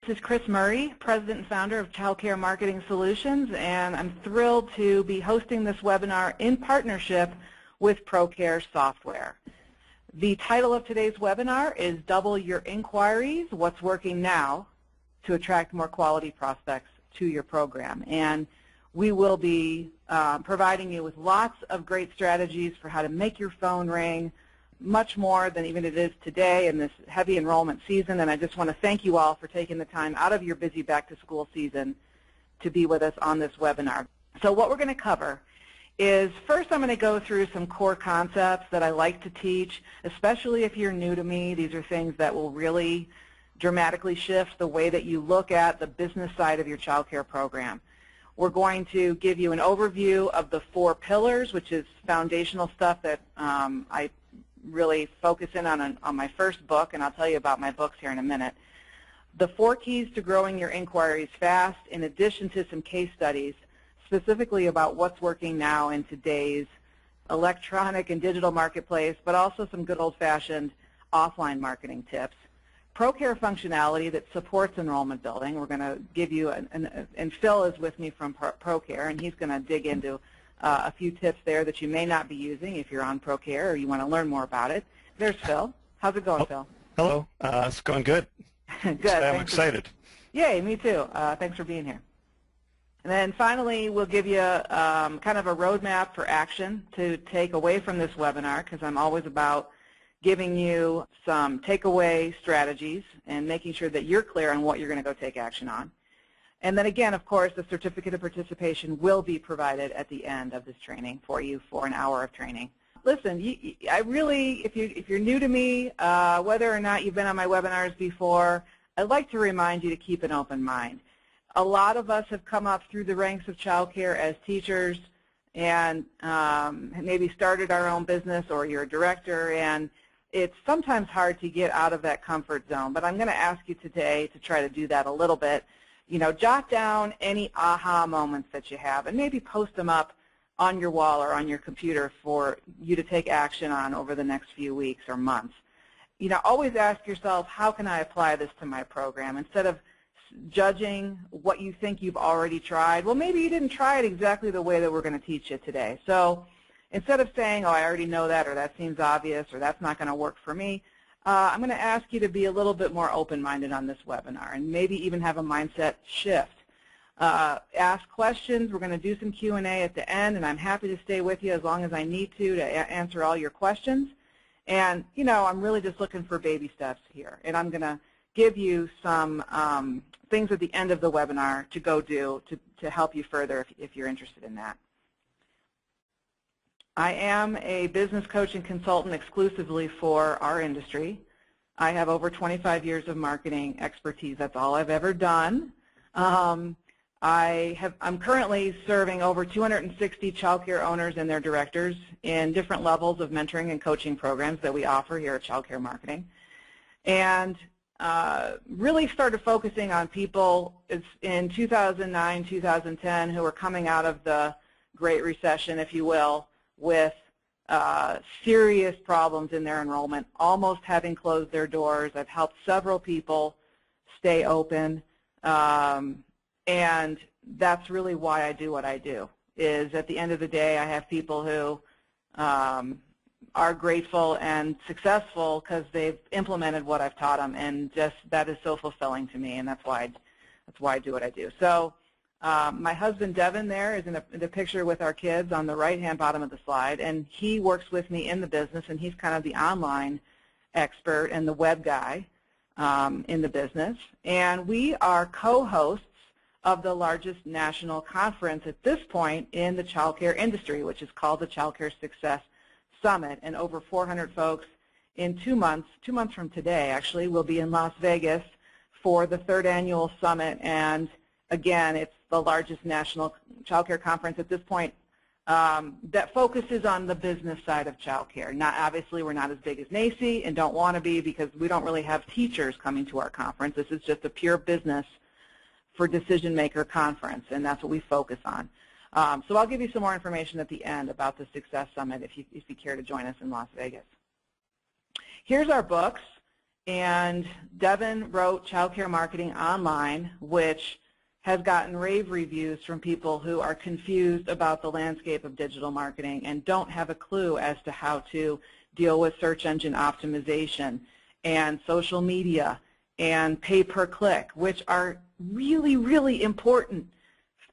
This is Kris Murray, President and Founder of Child Care Marketing Solutions, and I'm thrilled to be hosting this webinar in partnership with Procare Software. The title of today's webinar is Double Your Inquiries, What's Working Now to Attract More Quality Prospects to Your Program. And we will be providing you with lots of great strategies for how to make your phone ring, much more than even it is today in this heavy enrollment season. And I just want to thank you all for taking the time out of your busy back-to-school season to be with us on this webinar. So what we're going to cover is, first I'm going to go through some core concepts that I like to teach, especially if you're new to me. These are things that will really dramatically shift the way that you look at the business side of your child care program. We're going to give you an overview of the 4 pillars, which is foundational stuff that I really focus in on my first book, and I'll tell you about my books here in a minute. The 4 keys to growing your inquiries fast, in addition to some case studies specifically about what's working now in today's electronic and digital marketplace, but also some good old-fashioned offline marketing tips. Procare functionality that supports enrollment building. We're going to give you, and Phil is with me from Procare, and he's going to dig into a few tips there that you may not be using if you're on Procare or you want to learn more about it. There's Phil. How's it going, Phil? Hello. It's going good. Good. I'm excited. Yay, me too. Thanks for being here. And then finally, we'll give you kind of a roadmap for action to take away from this webinar, because I'm always about giving you some takeaway strategies and making sure that you're clear on what you're going to go take action on. And then again, of course, the certificate of participation will be provided at the end of this training for you for an hour of training. Listen, I really, if you're new to me, whether or not you've been on my webinars before, I'd like to remind you to keep an open mind. A lot of us have come up through the ranks of child care as teachers and maybe started our own business, or you're a director, and it's sometimes hard to get out of that comfort zone. But I'm going to ask you today to try to do that a little bit. You know, jot down any aha moments that you have and maybe post them up on your wall or on your computer for you to take action on over the next few weeks or months. You know, always ask yourself, how can I apply this to my program? Instead of judging what you think you've already tried, well, maybe you didn't try it exactly the way that we're going to teach you today. So instead of saying, oh, I already know that, or that seems obvious, or that's not going to work for me, I'm going to ask you to be a little bit more open-minded on this webinar and maybe even have a mindset shift. Ask questions. We're going to do some Q&A at the end, and I'm happy to stay with you as long as I need to answer all your questions. And, you know, I'm really just looking for baby steps here, and I'm going to give you some things at the end of the webinar to go do to help you further if you're interested in that. I am a business coach and consultant exclusively for our industry. I have over 25 years of marketing expertise. That's all I've ever done. I'm currently serving over 260 child care owners and their directors in different levels of mentoring and coaching programs that we offer here at Child Care Marketing. And really started focusing on people in 2009, 2010 who were coming out of the Great Recession, if you will, with serious problems in their enrollment, almost having closed their doors. I've helped several people stay open, and that's really why I do what I do, is at the end of the day I have people who are grateful and successful because they've implemented what I've taught them, and just that is so fulfilling to me, and that's why I do what I do. So my husband Devin there is in the picture with our kids on the right-hand bottom of the slide, and he works with me in the business, and he's kind of the online expert and the web guy in the business. And we are co-hosts of the largest national conference at this point in the child care industry, which is called the Child Care Success Summit, and over 400 folks in 2 months from today actually will be in Las Vegas for the 3rd annual summit. And again, it's the largest national child care conference at this point that focuses on the business side of child care. Obviously, we're not as big as NACCE and don't want to be, because we don't really have teachers coming to our conference. This is just a pure business for decision maker conference, and that's what we focus on. So I'll give you some more information at the end about the Success Summit if you care to join us in Las Vegas. Here's our books. And Devin wrote Child Care Marketing Online, which has gotten rave reviews from people who are confused about the landscape of digital marketing and don't have a clue as to how to deal with search engine optimization and social media and pay-per-click, which are really, really important,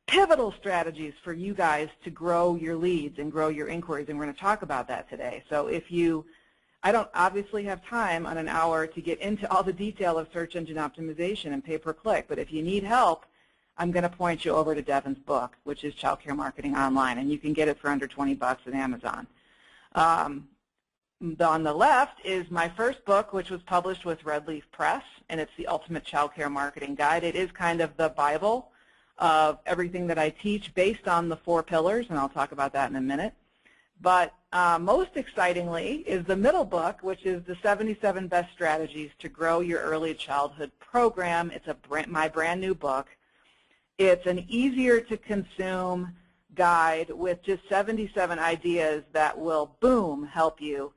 pivotal strategies for you guys to grow your leads and grow your inquiries, and we're going to talk about that today. So I don't obviously have time on an hour to get into all the detail of search engine optimization and pay-per-click, but if you need help, I'm going to point you over to Devin's book, which is Child Care Marketing Online, and you can get it for under 20 bucks at Amazon. On the left is my first book, which was published with Red Leaf Press, and it's the Ultimate Child Care Marketing Guide. It is kind of the Bible of everything that I teach based on the 4 pillars, and I'll talk about that in a minute. But most excitingly is the middle book, which is the 77 Best Strategies to Grow Your Early Childhood Program. It's my brand new book. It's an easier-to-consume guide with just 77 ideas that will, boom, help you.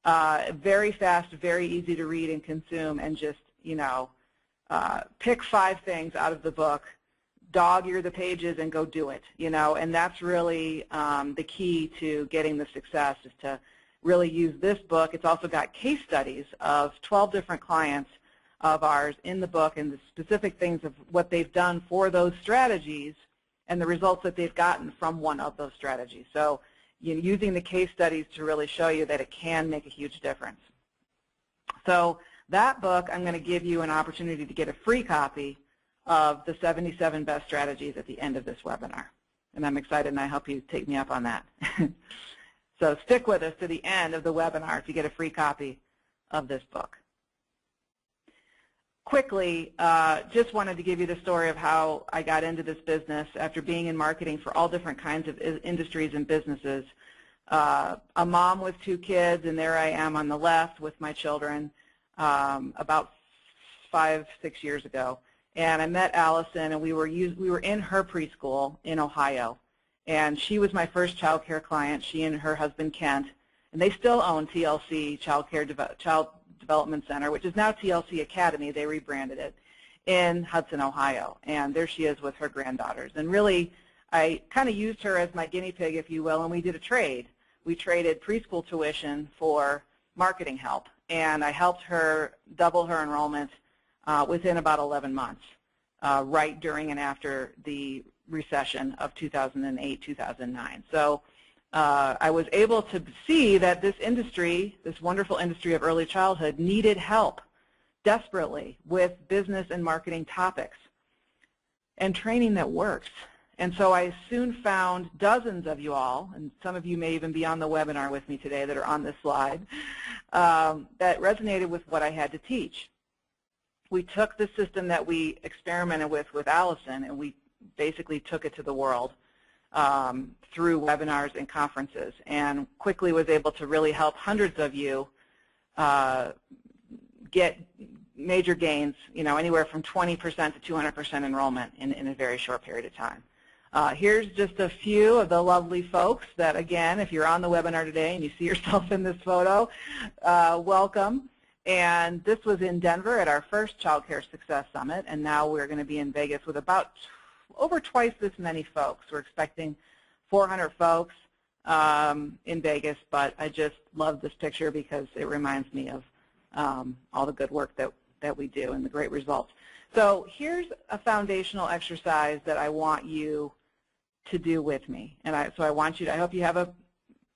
Very fast, very easy to read and consume, and just, pick 5 things out of the book, dog-ear the pages, and go do it, and that's really the key to getting the success, is to really use this book. It's also got case studies of 12 different clients of ours in the book and the specific things of what they've done for those strategies and the results that they've gotten from one of those strategies. So using the case studies to really show you that it can make a huge difference. So that book, I'm going to give you an opportunity to get a free copy of the 77 Best Strategies at the end of this webinar. And I'm excited, and I hope you take me up on that. So stick with us to the end of the webinar to get a free copy of this book. Quickly, just wanted to give you the story of how I got into this business after being in marketing for all different kinds of industries and businesses. A mom with 2 kids, and there I am on the left with my children about 5-6 years ago. And I met Allison, and we were in her preschool in Ohio. And she was my first child care client, she and her husband Kent. And they still own TLC, Child Development Center, which is now TLC Academy. They rebranded it in Hudson, Ohio. And there she is with her granddaughters. And really, I kind of used her as my guinea pig, if you will, and we did a trade. We traded preschool tuition for marketing help. And I helped her double her enrollment within about 11 months, right during and after the recession of 2008, 2009. So I was able to see that this industry, this wonderful industry of early childhood, needed help desperately with business and marketing topics and training that works. And so I soon found dozens of you all, and some of you may even be on the webinar with me today that are on this slide, that resonated with what I had to teach. We took the system that we experimented with Allison, and we basically took it to the world through webinars and conferences, and quickly was able to really help hundreds of you get major gains, anywhere from 20% to 200% enrollment in a very short period of time. Here's just a few of the lovely folks that, again, if you're on the webinar today and you see yourself in this photo, welcome. And this was in Denver at our first Child Care Success Summit, and now we're going to be in Vegas with about over twice this many folks. We're expecting 400 folks in Vegas, but I just love this picture because it reminds me of all the good work that we do and the great results. So here's a foundational exercise that I want you to do with me. And I hope you have a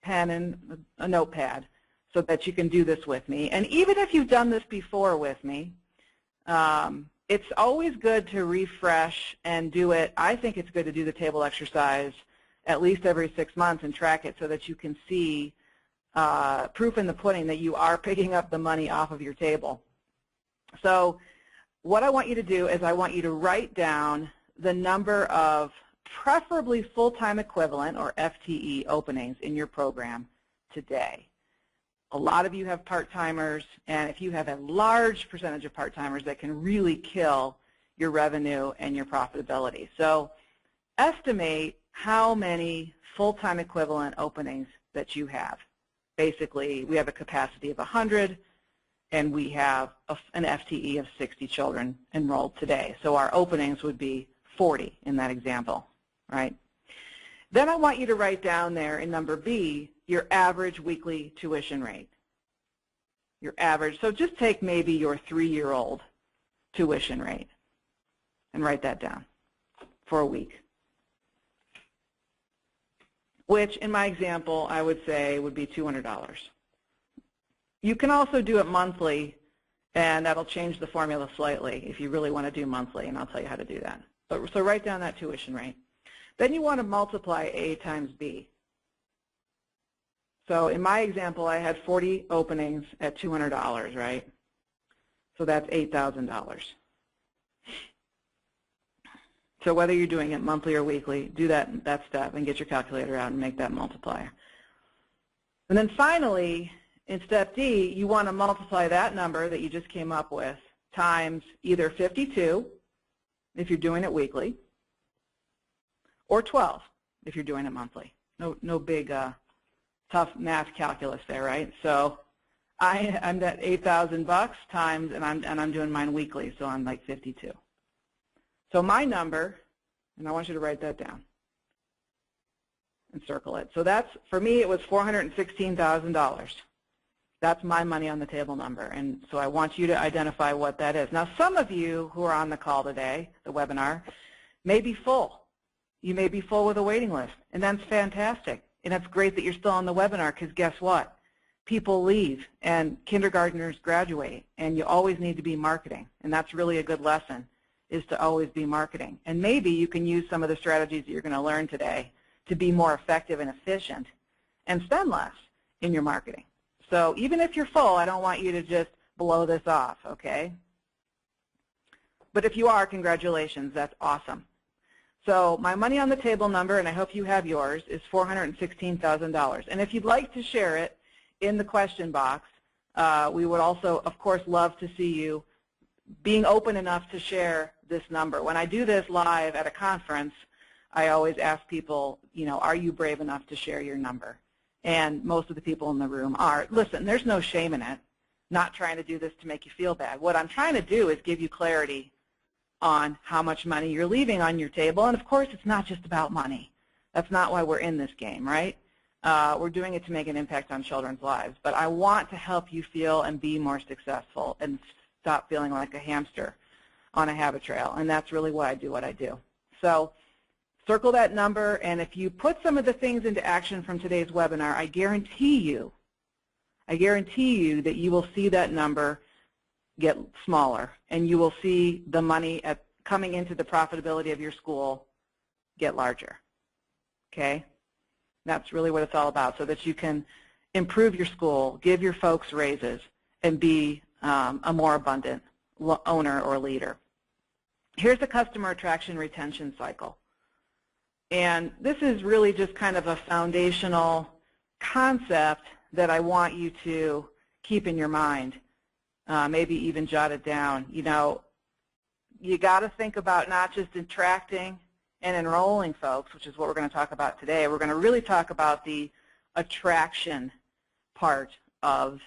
pen and a notepad so that you can do this with me. And even if you've done this before with me, it's always good to refresh and do it. I think it's good to do the table exercise at least every 6 months and track it so that you can see proof in the pudding that you are picking up the money off of your table. So what I want you to do is I want you to write down the number of preferably full-time equivalent, or FTE, openings in your program today. A lot of you have part-timers, and if you have a large percentage of part-timers, that can really kill your revenue and your profitability. So estimate how many full-time equivalent openings that you have. Basically, we have a capacity of 100, and we have an FTE of 60 children enrolled today. So our openings would be 40 in that example, right? Then I want you to write down there in number B your average weekly tuition rate. Your average, so just take maybe your 3-year-old tuition rate and write that down for a week, which in my example I would say would be $200. You can also do it monthly, and that'll change the formula slightly if you really want to do monthly, and I'll tell you how to do that. So write down that tuition rate. Then you want to multiply A times B. So in my example, I had 40 openings at $200, right? So that's $8,000. So whether you're doing it monthly or weekly, do that step and get your calculator out and make that multiplier. And then finally, in step D, you want to multiply that number that you just came up with times either 52, if you're doing it weekly, or 12, if you're doing it monthly. No big tough math calculus there, right? So I'm at $8,000 times, and I'm doing mine weekly, so I'm like 52. So my number, and I want you to write that down and circle it. So that's, for me, it was $416,000. That's my money on the table number, and so I want you to identify what that is. Now, some of you who are on the call today, the webinar, may be full. You may be full with a waiting list, and that's fantastic. And it's great that you're still on the webinar, because guess what? People leave, and kindergartners graduate, and you always need to be marketing, and that's really a good lesson, is to always be marketing. And maybe you can use some of the strategies that you're going to learn today to be more effective and efficient and spend less in your marketing. So even if you're full, I don't want you to just blow this off, okay? But if you are, congratulations, that's awesome. So my money on the table number, and I hope you have yours, is $416,000. And if you'd like to share it in the question box, we would also, of course, love to see you being open enough to share this number. When I do this live at a conference, I always ask people, you know, are you brave enough to share your number? And most of the people in the room are. Listen, there's no shame in it. Not trying to do this to make you feel bad. What I'm trying to do is give you clarity on how much money you're leaving on your table. And of course, it's not just about money. That's not why we're in this game, right? We're doing it to make an impact on children's lives. But I want to help you feel and be more successful and stop feeling like a hamster on a habit trail. And that's really why I do what I do. So circle that number, and if you put some of the things into action from today's webinar, I guarantee you that you will see that number get smaller, and you will see the money coming into the profitability of your school get larger, okay? That's really what it's all about, so that you can improve your school, give your folks raises, and be a more abundant owner or leader. Here's the customer attraction retention cycle. And this is really just kind of a foundational concept that I want you to keep in your mind, maybe even jot it down. You know, you got to think about not just attracting and enrolling folks, which is what we're going to talk about today. We're going to really talk about the attraction part of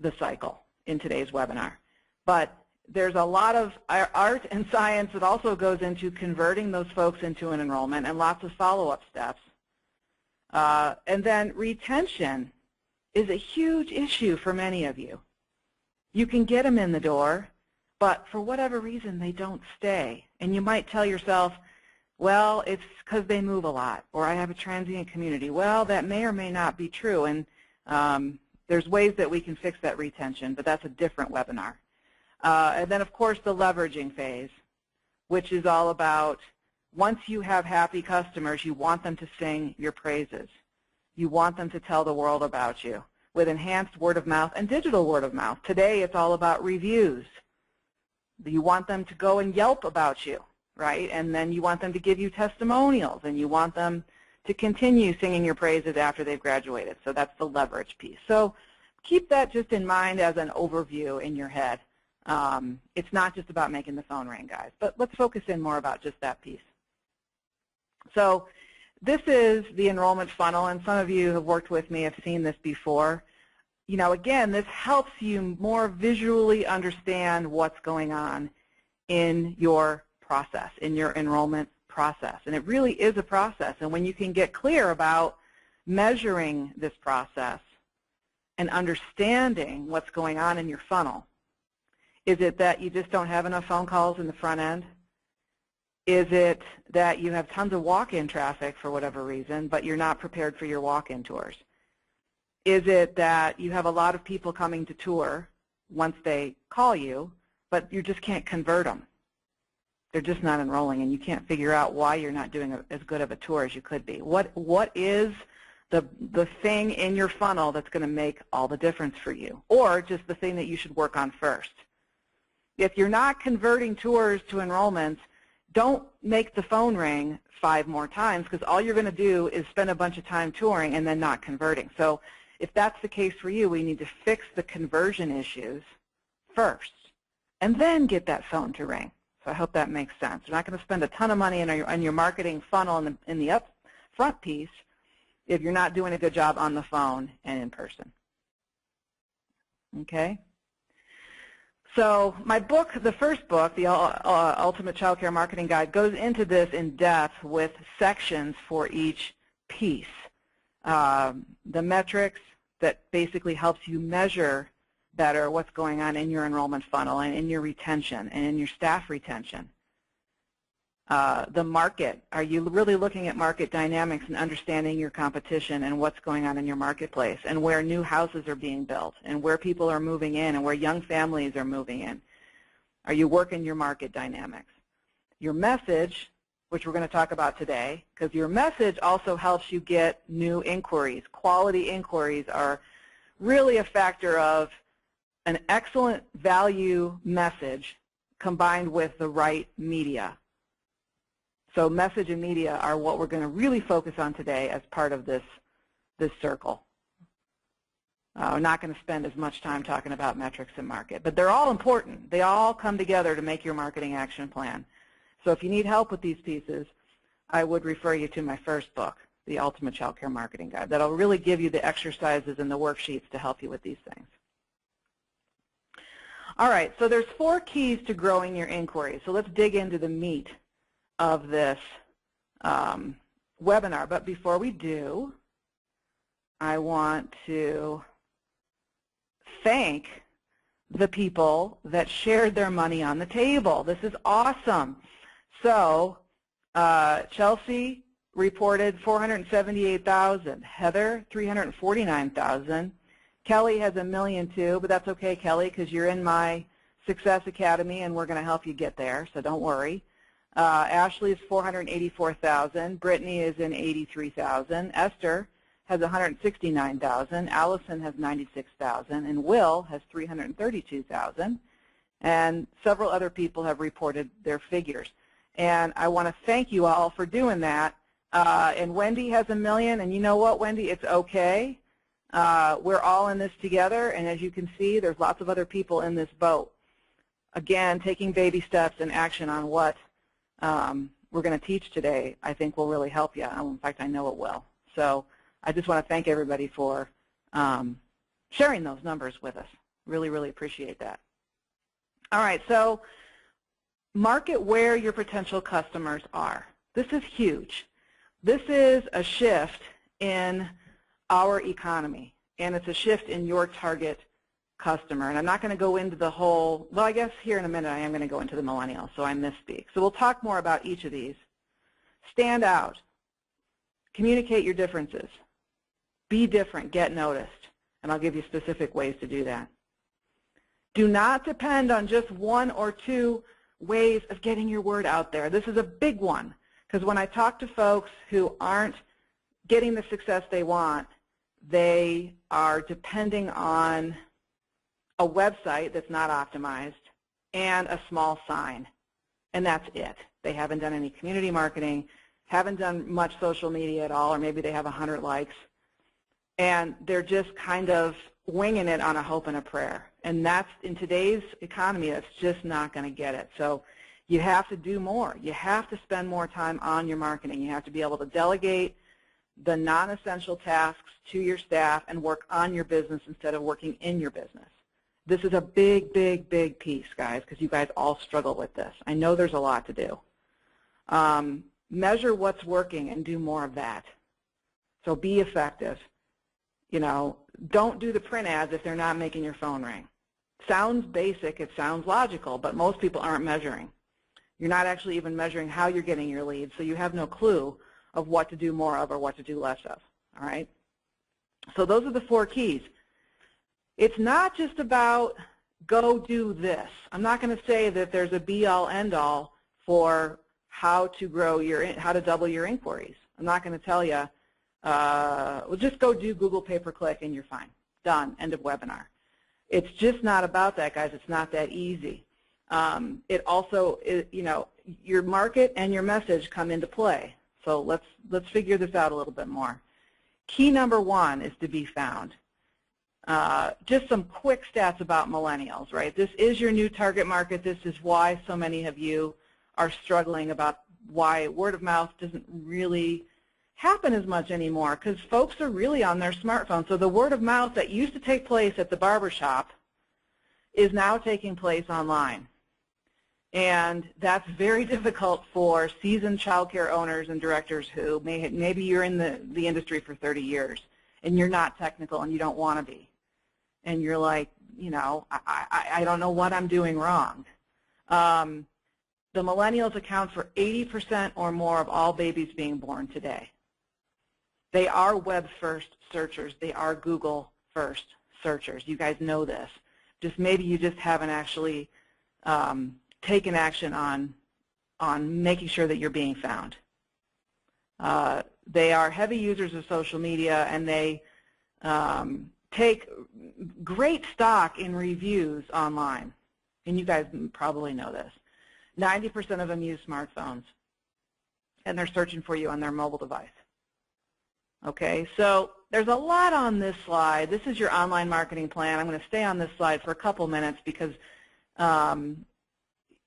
the cycle in today's webinar. But there's a lot of art and science that also goes into converting those folks into an enrollment, and lots of follow-up steps. And then retention is a huge issue for many of you. You can get them in the door, but for whatever reason they don't stay. And you might tell yourself, well, it's because they move a lot, or I have a transient community. Well, that may or may not be true, and there's ways that we can fix that retention, but that's a different webinar. And then, of course, the leveraging phase, which is all about once you have happy customers, you want them to sing your praises. You want them to tell the world about you with enhanced word of mouth and digital word of mouth. Today, it's all about reviews. You want them to go and Yelp about you, right? And then you want them to give you testimonials, and you want them to continue singing your praises after they've graduated. So that's the leverage piece. So keep that just in mind as an overview in your head. It's not just about making the phone ring, guys, but let's focus in more about just that piece. So this is the enrollment funnel, and some of you who have worked with me have seen this before. again, this helps you more visually understand what's going on in your process, in your enrollment process. And it really is a process. And when you can get clear about measuring this process and understanding what's going on in your funnel, is it that you just don't have enough phone calls in the front end? Is it that you have tons of walk-in traffic for whatever reason, but you're not prepared for your walk-in tours? Is it that you have a lot of people coming to tour once they call you, but you just can't convert them? They're just not enrolling, and you can't figure out why you're not doing as good of a tour as you could be. What is the thing in your funnel that's going to make all the difference for you, or just the thing that you should work on first? If you're not converting tours to enrollments, don't make the phone ring 5 more times, because all you're going to do is spend a bunch of time touring and then not converting. So if that's the case for you, we need to fix the conversion issues first and then get that phone to ring. So I hope that makes sense. You're not going to spend a ton of money on your marketing funnel in the up front piece if you're not doing a good job on the phone and in person. Okay? So my book, the first book, the Ultimate Child Care Marketing Guide, goes into this in depth with sections for each piece. The metrics that basically helps you measure better what's going on in your enrollment funnel and in your retention and in your staff retention. The market, are you really looking at market dynamics and understanding your competition and what's going on in your marketplace and where new houses are being built and where people are moving in and where young families are moving in? Are you working your market dynamics? Your message, which we're going to talk about today, because your message also helps you get new inquiries. Quality inquiries are really a factor of an excellent value message combined with the right media. So message and media are what we're going to really focus on today as part of this circle. We're not going to spend as much time talking about metrics and market, but they're all important. They all come together to make your marketing action plan. So if you need help with these pieces, I would refer you to my first book, The Ultimate Child Care Marketing Guide. That'll really give you the exercises and the worksheets to help you with these things. All right, so there's 4 keys to growing your inquiry. So let's dig into the meat of this webinar. But before we do, I want to thank the people that shared their money on the table. This is awesome. So Chelsea reported $478,000, Heather $349,000, Kelly has $1.2 million, but that's okay, Kelly, because you're in my Success Academy and we're going to help you get there, so don't worry. Ashley is $484,000, Brittany is in $83,000, Esther has $169,000, Allison has $96,000, and Will has $332,000, and several other people have reported their figures. And I want to thank you all for doing that. And Wendy has $1 million, and you know what, Wendy, it's okay. We're all in this together, and as you can see, there's lots of other people in this boat. Again, taking baby steps and action on what we're going to teach today, I think will really help you. In fact, I know it will. So I just want to thank everybody for sharing those numbers with us. Really, really appreciate that. All right, so market where your potential customers are. This is huge. This is a shift in our economy, and it's a shift in your target customer. And I'm not going to go into the whole, well, I guess here in a minute I am going to go into the millennials, so I misspeak. So we'll talk more about each of these. Stand out. Communicate your differences. Be different. Get noticed. And I'll give you specific ways to do that. Do not depend on just 1 or 2 ways of getting your word out there. This is a big one, because when I talk to folks who aren't getting the success they want, they are depending on a website that's not optimized and a small sign, and that's it. They haven't done any community marketing, haven't done much social media at all, or maybe they have 100 likes, and they're just kind of winging it on a hope and a prayer. And that's, in today's economy, that's just not going to get it. So you have to do more. You have to spend more time on your marketing. You have to be able to delegate the non-essential tasks to your staff and work on your business instead of working in your business. This is a big, big, big piece, guys, because you guys all struggle with this. I know there's a lot to do. Measure what's working and do more of that. So be effective. You know, don't do the print ads if they're not making your phone ring. Sounds basic, it sounds logical, but most people aren't measuring. You're not actually even measuring how you're getting your leads, so you have no clue of what to do more of or what to do less of, all right? So those are the 4 keys. It's not just about go do this. I'm not going to say that there's a be-all, end-all for how to grow how to double your inquiries. I'm not going to tell you, well, just go do Google pay-per-click and you're fine. Done. End of webinar. It's just not about that, guys. It's not that easy. It also, you know, your market and your message come into play. So let's figure this out a little bit more. Key number 1 is to be found. Just some quick stats about millennials, right? This is your new target market. This is why so many of you are struggling about why word of mouth doesn't really happen as much anymore, because folks are really on their smartphone. So the word of mouth that used to take place at the barber shop is now taking place online. And that's very difficult for seasoned child care owners and directors who maybe you're in the industry for 30 years and you're not technical and you don't want to be. And you're like, you know, I don't know what I'm doing wrong. The millennials account for 80% or more of all babies being born today. They are web-first searchers. They are Google-first searchers. You guys know this. Maybe you just haven't actually taken action on making sure that you're being found. They are heavy users of social media, and they take great stock in reviews online. And you guys probably know this. 90% of them use smartphones, and they're searching for you on their mobile device. Okay, so there's a lot on this slide. This is your online marketing plan. I'm going to stay on this slide for a couple minutes because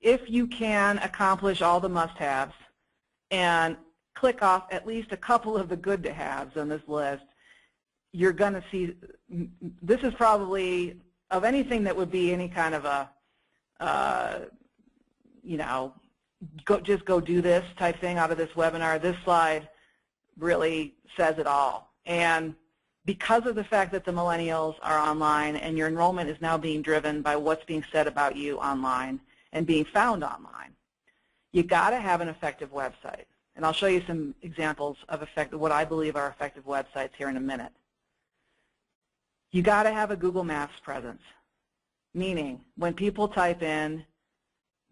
if you can accomplish all the must-haves and click off at least a couple of the good-to-haves on this list, you're going to see this is probably, of anything that would be any kind of a, you know, just go do this type thing out of this webinar, this slide really says it all. And because of the fact that the millennials are online and your enrollment is now being driven by what's being said about you online and being found online, you got to have an effective website. And I'll show you some examples of what I believe are effective websites here in a minute. You got to have a Google Maps presence, meaning when people type in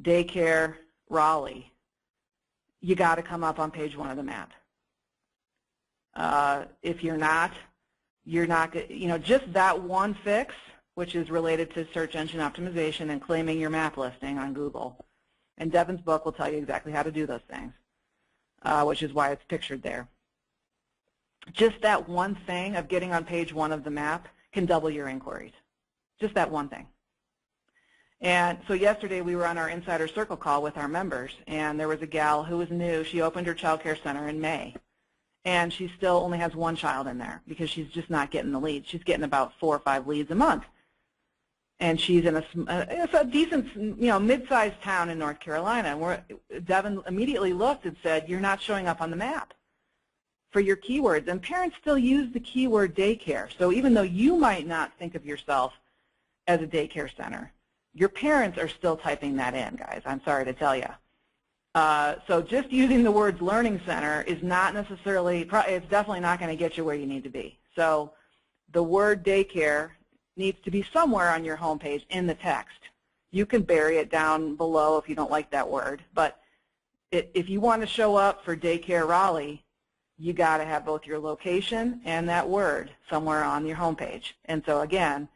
daycare Raleigh, you got to come up on page 1 of the map. If you're not, you know, just that one fix, which is related to search engine optimization and claiming your map listing on Google. And Devin's book will tell you exactly how to do those things, which is why it's pictured there. Just that one thing of getting on page 1 of the map can double your inquiries. Just that one thing. And so yesterday we were on our Insider Circle call with our members, and there was a gal who was new. She opened her child care center in May, and she still only has 1 child in there because she's just not getting the leads. She's getting about 4 or 5 leads a month. And she's in it's a decent, you know, mid-sized town in North Carolina. And Devin immediately looked and said, you're not showing up on the map for your keywords. And parents still use the keyword daycare. So even though you might not think of yourself as a daycare center, your parents are still typing that in, guys. I'm sorry to tell you. So just using the words learning center is not necessarily, it's definitely not going to get you where you need to be. So the word daycare needs to be somewhere on your homepage in the text. You can bury it down below if you don't like that word, but if you want to show up for daycare Raleigh, you got to have both your location and that word somewhere on your homepage. And so again,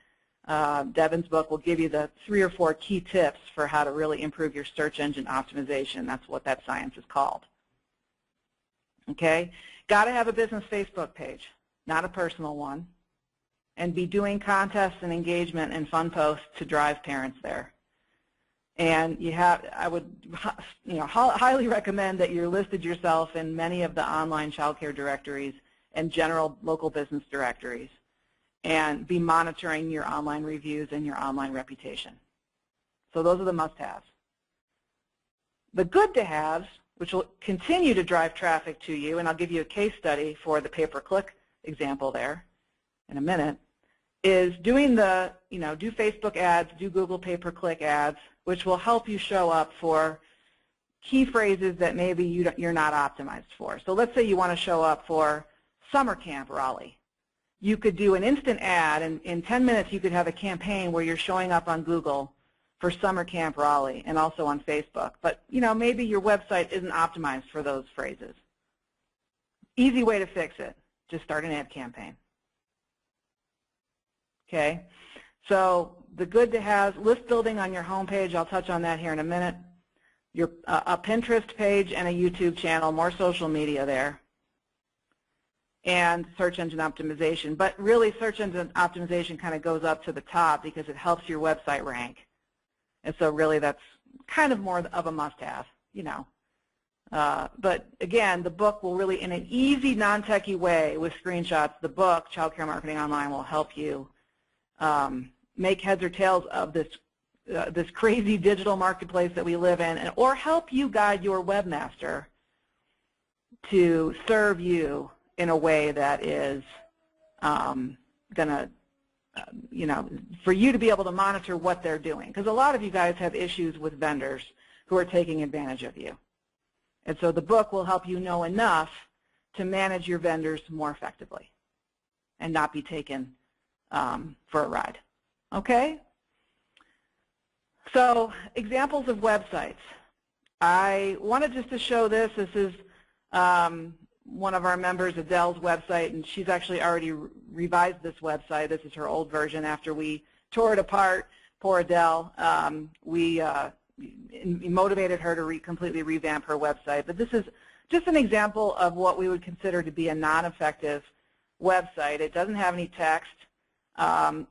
Devin's book will give you the 3 or 4 key tips for how to really improve your search engine optimization. That's what that science is called. Okay? Got to have a business Facebook page, not a personal one, and be doing contests and engagement and fun posts to drive parents there. And I would, you know, highly recommend that you listed yourself in many of the online child care directories and general local business directories, and be monitoring your online reviews and your online reputation. So those are the must-haves. The good-to-haves, which will continue to drive traffic to you, and I'll give you a case study for the pay-per-click example there in a minute, is doing the, do Facebook ads, do Google pay-per-click ads, which will help you show up for key phrases that maybe you're not optimized for. So let's say you want to show up for summer camp Raleigh. You could do an instant ad, and in 10 minutes you could have a campaign where you're showing up on Google for summer camp Raleigh and also on Facebook. But maybe your website isn't optimized for those phrases. Easy way to fix it, just start an ad campaign. Okay, so the good to have, list building on your homepage, I'll touch on that here in a minute. A Pinterest page and a YouTube channel, more social media there. And search engine optimization. But really search engine optimization kind of goes up to the top because it helps your website rank. And so really that's kind of more of a must-have, But again, the book will really, in an easy, non-techie way with screenshots, the book, Child Care Marketing Online, will help you make heads or tails of this crazy digital marketplace that we live in, or help you guide your webmaster to serve you in a way that is going to, for you to be able to monitor what they're doing. Because a lot of you guys have issues with vendors who are taking advantage of you. And so the book will help you know enough to manage your vendors more effectively and not be taken for a ride. Okay? So examples of websites. I wanted just to show this. This is one of our members, Adele's website, and she's actually already revised this website. This is her old version after we tore it apart. Poor Adele. We motivated her to completely revamp her website. But this is just an example of what we would consider to be a non-effective website. It doesn't have any text.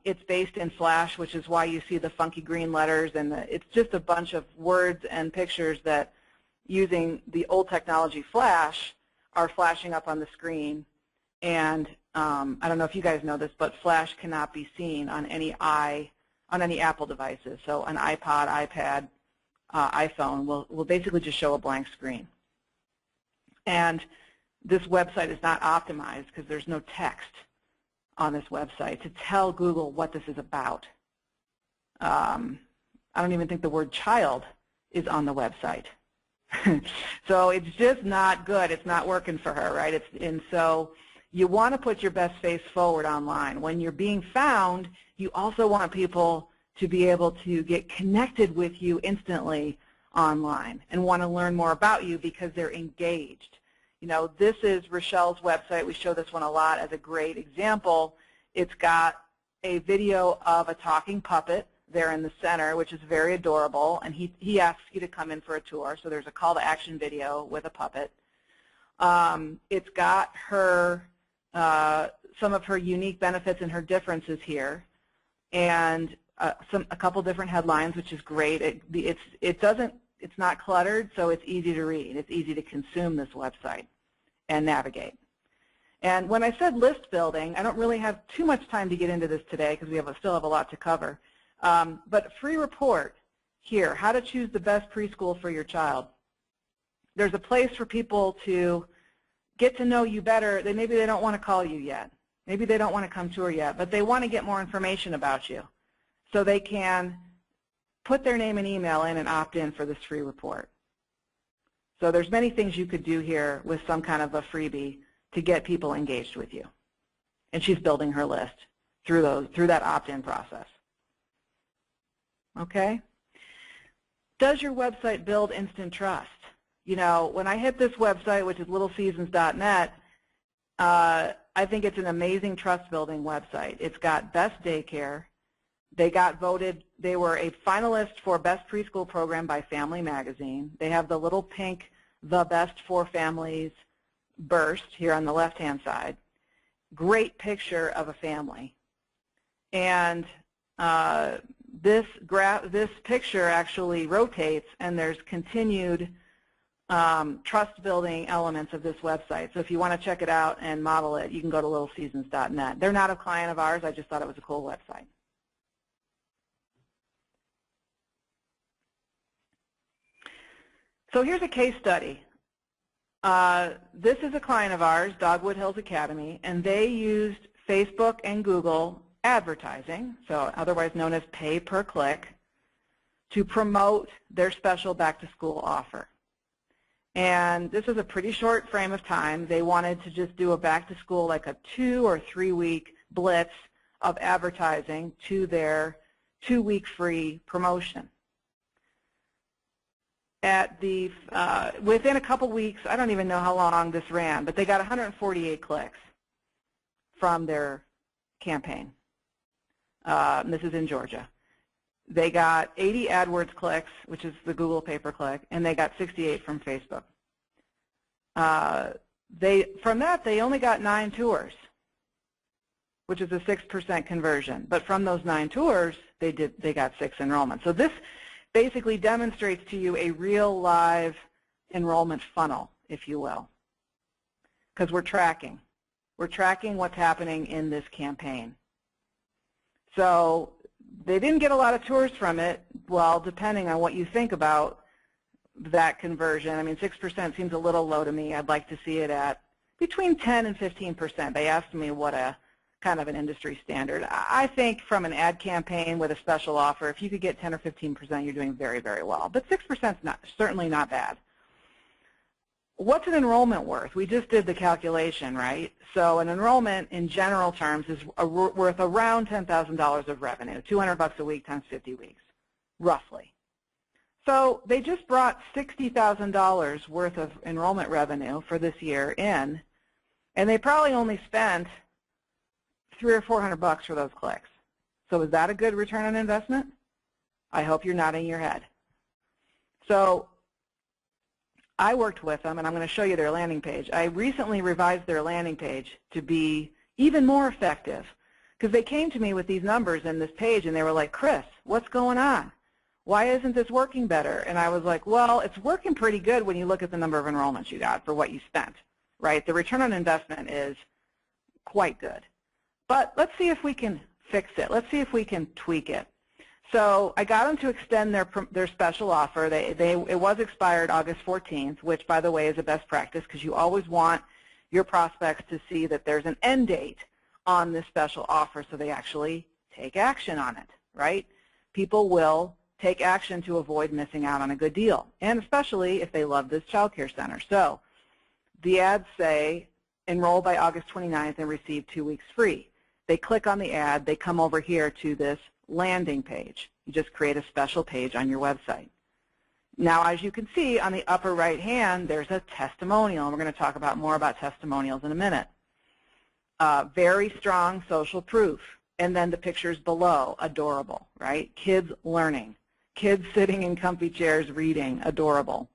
It's based in Flash, which is why you see the funky green letters, and it's just a bunch of words and pictures that, using the old technology Flash, are flashing up on the screen. And I don't know if you guys know this, but Flash cannot be seen on any Apple devices. So an iPod, iPad, iPhone will basically just show a blank screen. And this website is not optimized because there's no text on this website to tell Google what this is about. I don't even think the word child is on the website. So it's just not good. It's not working for her, right? And so you want to put your best face forward online. When you're being found, you also want people to be able to get connected with you instantly online and want to learn more about you because they're engaged. This is Rochelle's website. We show this one a lot as a great example. It's got a video of a talking puppet there in the center, which is very adorable, and he asks you to come in for a tour. So there's a call to action video with a puppet. It's got her some of her unique benefits and her differences here, and a couple different headlines, which is great. It's not cluttered, so it's easy to read. It's easy to consume this website and navigate. And when I said list building, I don't really have too much time to get into this today because we still have a lot to cover. But free report here, how to choose the best preschool for your child. There's a place for people to get to know you better. Maybe they don't want to call you yet. Maybe they don't want to come tour yet, but they want to get more information about you. So they can put their name and email in and opt in for this free report. So there's many things you could do here with some kind of a freebie to get people engaged with you. And she's building her list through that opt-in process. Okay? Does your website build instant trust? When I hit this website, which is littleseasons.net, I think it's an amazing trust-building website. It's got best daycare. They got voted, they were a finalist for Best Preschool Program by Family Magazine. They have the little pink, the best for families burst here on the left-hand side. Great picture of a family. And this picture actually rotates, and there's continued trust-building elements of this website. So if you want to check it out and model it, you can go to littleseasons.net. They're not a client of ours. I just thought it was a cool website. So here's a case study. This is a client of ours, Dogwood Hills Academy, and they used Facebook and Google advertising, so otherwise known as pay per click, to promote their special back-to-school offer. And this is a pretty short frame of time. They wanted to just do a back-to-school, like a 2 or 3 week blitz of advertising to their 2-week free promotion. At the within a couple weeks, I don't even know how long this ran, but they got 148 clicks from their campaign. This is in Georgia. They got 80 AdWords clicks, which is the Google pay-per-click, and they got 68 from Facebook. From that, they only got 9 tours, which is a 6% conversion. But from those 9 tours, they got 6 enrollments. So this basically demonstrates to you a real live enrollment funnel, if you will, because we're tracking. We're tracking what's happening in this campaign. So they didn't get a lot of tours from it. Well, depending on what you think about that conversion, I mean, 6% seems a little low to me. I'd like to see it at between 10 and 15%. They asked me what a kind of an industry standard. I think from an ad campaign with a special offer, if you could get 10 or 15%, you're doing very, very well. But 6% is certainly not bad. What's an enrollment worth? We just did the calculation, right? So an enrollment in general terms is worth around $10,000 of revenue, $200 a week times 50 weeks, roughly. So they just brought $60,000 worth of enrollment revenue for this year in, and they probably only spent $300 or $400 for those clicks. So is that a good return on investment? I hope you're nodding your head. So I worked with them, and I'm going to show you their landing page. I recently revised their landing page to be even more effective because they came to me with these numbers in this page, and they were like, Kris, what's going on? Why isn't this working better? And I was like, well, it's working pretty good when you look at the number of enrollments you got for what you spent, right? The return on investment is quite good. But let's see if we can fix it. Let's see if we can tweak it. So I got them to extend their special offer. It was expired August 14th, which, by the way, is a best practice because you always want your prospects to see that there's an end date on this special offer so they actually take action on it, right? People will take action to avoid missing out on a good deal, and especially if they love this child care center. So the ads say, enroll by August 29th and receive 2 weeks free. They click on the ad, they come over here to this landing page. You just create a special page on your website. Now, as you can see on the upper right hand, there's a testimonial, and we're going to talk more about testimonials in a minute. Very strong social proof. And then the pictures below, adorable, right? Kids learning, kids sitting in comfy chairs reading, adorable.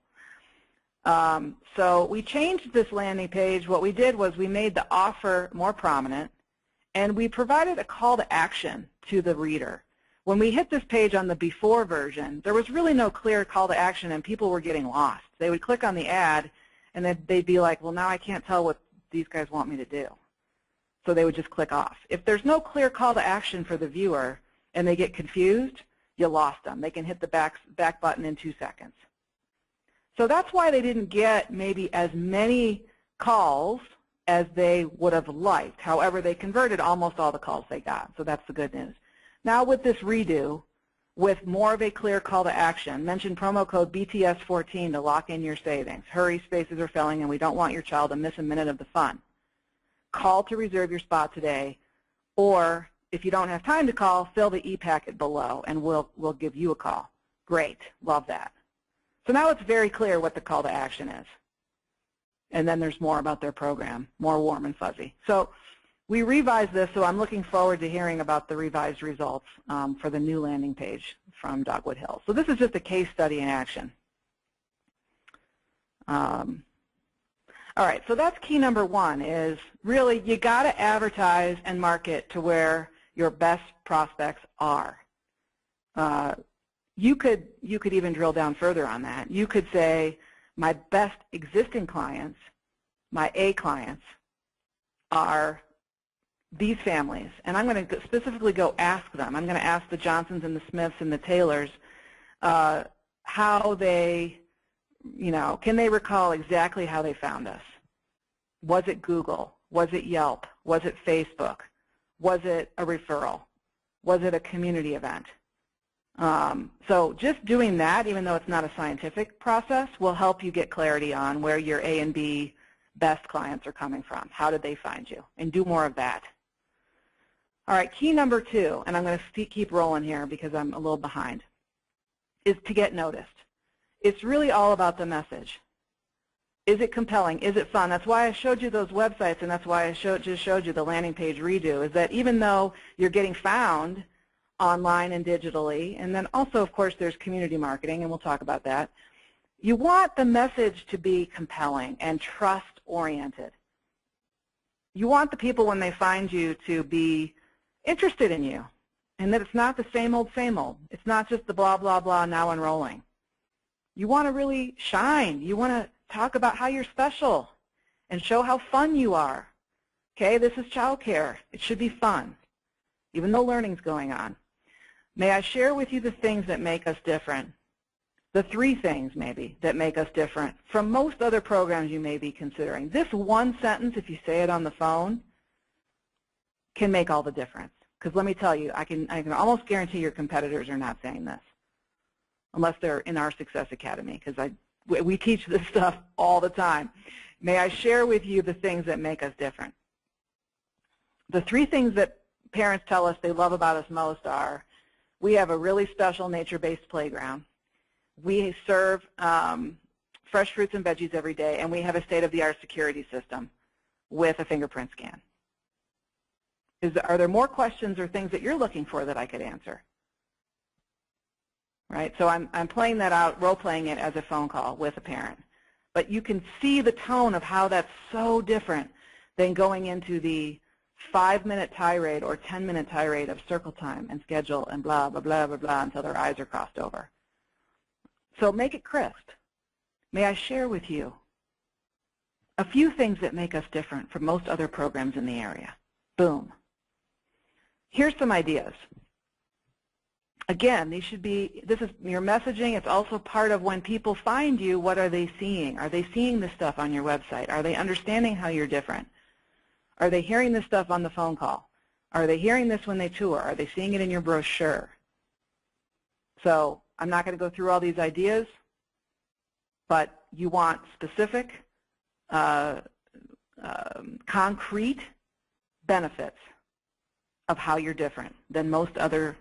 So we changed this landing page. What we did was we made the offer more prominent, and we provided a call to action to the reader. When we hit this page on the before version, there was really no clear call to action, and people were getting lost. They would click on the ad, and then they'd be like, well, now I can't tell what these guys want me to do. So they would just click off. If there's no clear call to action for the viewer and they get confused, you lost them. They can hit the back button in 2 seconds. So that's why they didn't get maybe as many calls as they would have liked. However, they converted almost all the calls they got, so that's the good news. Now with this redo, with more of a clear call to action, mention promo code BTS14 to lock in your savings. Hurry, spaces are filling, and we don't want your child to miss a minute of the fun. Call to reserve your spot today, or if you don't have time to call, fill the e-packet below, and we'll give you a call. Great, love that. So now it's very clear what the call to action is. And then there's more about their program, more warm and fuzzy. So we revised this, so I'm looking forward to hearing about the revised results for the new landing page from Dogwood Hills. So this is just a case study in action. All right, so that's key number one, is really you got to advertise and market to where your best prospects are. You could even drill down further on that. You could say, My best existing clients, my A clients, are these families. And I'm going to specifically go ask them. I'm going to ask the Johnsons and the Smiths and the Taylors how they, can they recall exactly how they found us? Was it Google? Was it Yelp? Was it Facebook? Was it a referral? Was it a community event? So just doing that, even though it's not a scientific process, will help you get clarity on where your A and B best clients are coming from. How did they find you? And do more of that. All right, key number 2, and I'm going to keep rolling here because I'm a little behind, is to get noticed. It's really all about the message. Is it compelling? Is it fun? That's why I showed you those websites, and that's why I just showed you the landing page redo, is that even though you're getting found online and digitally, and then also, of course, there's community marketing, and we'll talk about that, you want the message to be compelling and trust-oriented. You want the people, when they find you, to be interested in you, and that it's not the same old, same old. It's not just the blah, blah, blah, now enrolling. You want to really shine. You want to talk about how you're special and show how fun you are. Okay, this is child care. It should be fun, even though learning's going on. May I share with you the things that make us different? The 3 things, maybe, that make us different from most other programs you may be considering. This one sentence, if you say it on the phone, can make all the difference. Because let me tell you, I can almost guarantee your competitors are not saying this, unless they're in our Success Academy, because we teach this stuff all the time. May I share with you the things that make us different? The 3 things that parents tell us they love about us most are, we have a really special nature-based playground. We serve fresh fruits and veggies every day, and we have a state-of-the-art security system with a fingerprint scan. Are there more questions or things that you're looking for that I could answer? Right, so I'm playing that out, role-playing it as a phone call with a parent. But you can see the tone of how that's so different than going into the 5-minute tirade or 10-minute tirade of circle time and schedule and blah, blah, blah, blah, blah, until their eyes are crossed over. So make it crisp. May I share with you a few things that make us different from most other programs in the area? Boom. Here's some ideas. Again, this is your messaging. It's also part of when people find you, what are they seeing? Are they seeing this stuff on your website? Are they understanding how you're different? Are they hearing this stuff on the phone call? Are they hearing this when they tour? Are they seeing it in your brochure? So I'm not going to go through all these ideas, but you want specific, concrete benefits of how you're different than most other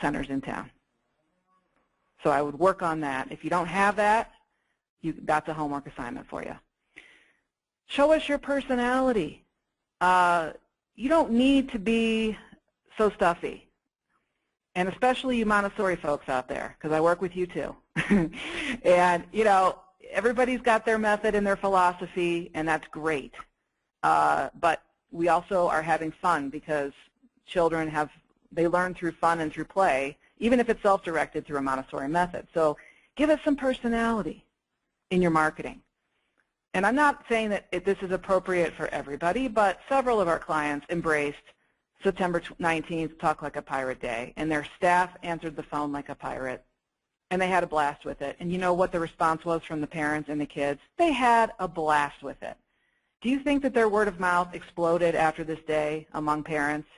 centers in town. So I would work on that. If you don't have that, that's a homework assignment for you. Show us your personality. You don't need to be so stuffy. And especially you Montessori folks out there, because I work with you too. And, everybody's got their method and their philosophy, and that's great. But we also are having fun because children they learn through fun and through play, even if it's self-directed through a Montessori method. So give us some personality in your marketing. And I'm not saying that this is appropriate for everybody, but several of our clients embraced September 19th Talk Like a Pirate Day, and their staff answered the phone like a pirate, and they had a blast with it. And you know what the response was from the parents and the kids? They had a blast with it. Do you think that their word of mouth exploded after this day among parents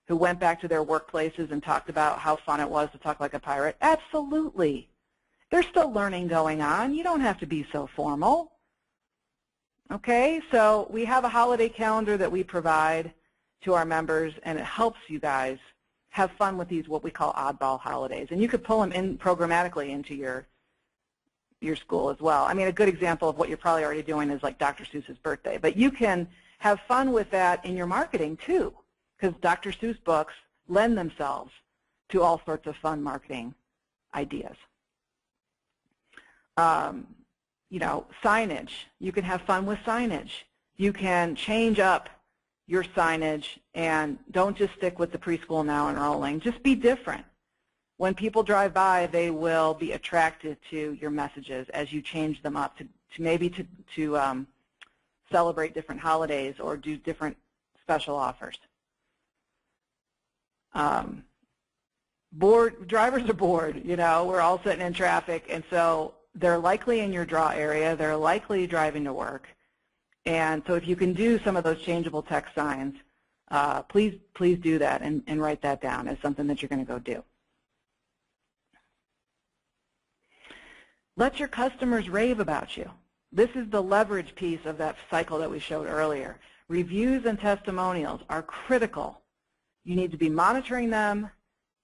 who went back to their workplaces and talked about how fun it was to talk like a pirate? Absolutely. There's still learning going on. You don't have to be so formal. Okay, so we have a holiday calendar that we provide to our members, and it helps you guys have fun with these what we call oddball holidays. And you could pull them in programmatically into your school as well. I mean, a good example of what you're probably already doing is like Dr. Seuss's birthday. But you can have fun with that in your marketing too, because Dr. Seuss books lend themselves to all sorts of fun marketing ideas. Signage. You can have fun with signage. You can change up your signage and don't just stick with the preschool now enrolling. Just be different. when people drive by, they will be attracted to your messages as you change them up to maybe to celebrate different holidays or do different special offers. Drivers are bored, you know, we're all sitting in traffic, and so they're likely in your draw area, they're likely driving to work, and so if you can do some of those changeable text signs, please do that and write that down as something that you're going to go do. Let your customers rave about you. This is the leverage piece of that cycle that we showed earlier. Reviews and testimonials are critical. You need to be monitoring them,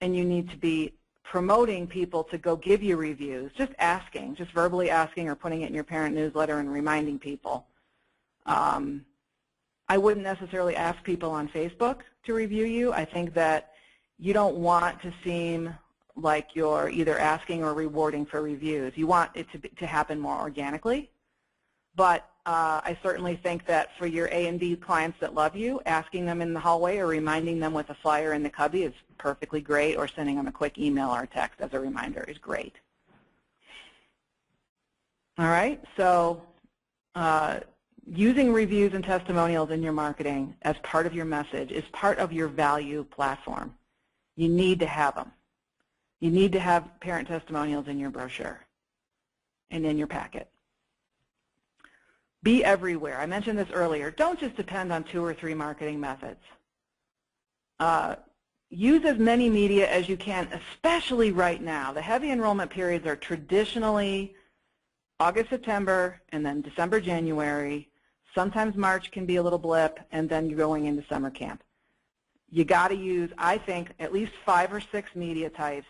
and you need to be promoting people to go give you reviews, just asking, just verbally asking or putting it in your parent newsletter and reminding people. I wouldn't necessarily ask people on Facebook to review you. I think that you don't want to seem like you're either asking or rewarding for reviews. You want it to happen more organically. But I certainly think that for your A and B clients that love you, asking them in the hallway or reminding them with a flyer in the cubby is perfectly great, or sending them a quick email or text as a reminder is great. All right, so using reviews and testimonials in your marketing as part of your message is part of your value platform. You need to have them. You need to have parent testimonials in your brochure and in your packet. Be everywhere. I mentioned this earlier. Don't just depend on 2 or 3 marketing methods. Use as many media as you can, especially right now. The heavy enrollment periods are traditionally August, September, and then December, January. Sometimes March can be a little blip, and then you're going into summer camp. You got to use, I think, at least 5 or 6 media types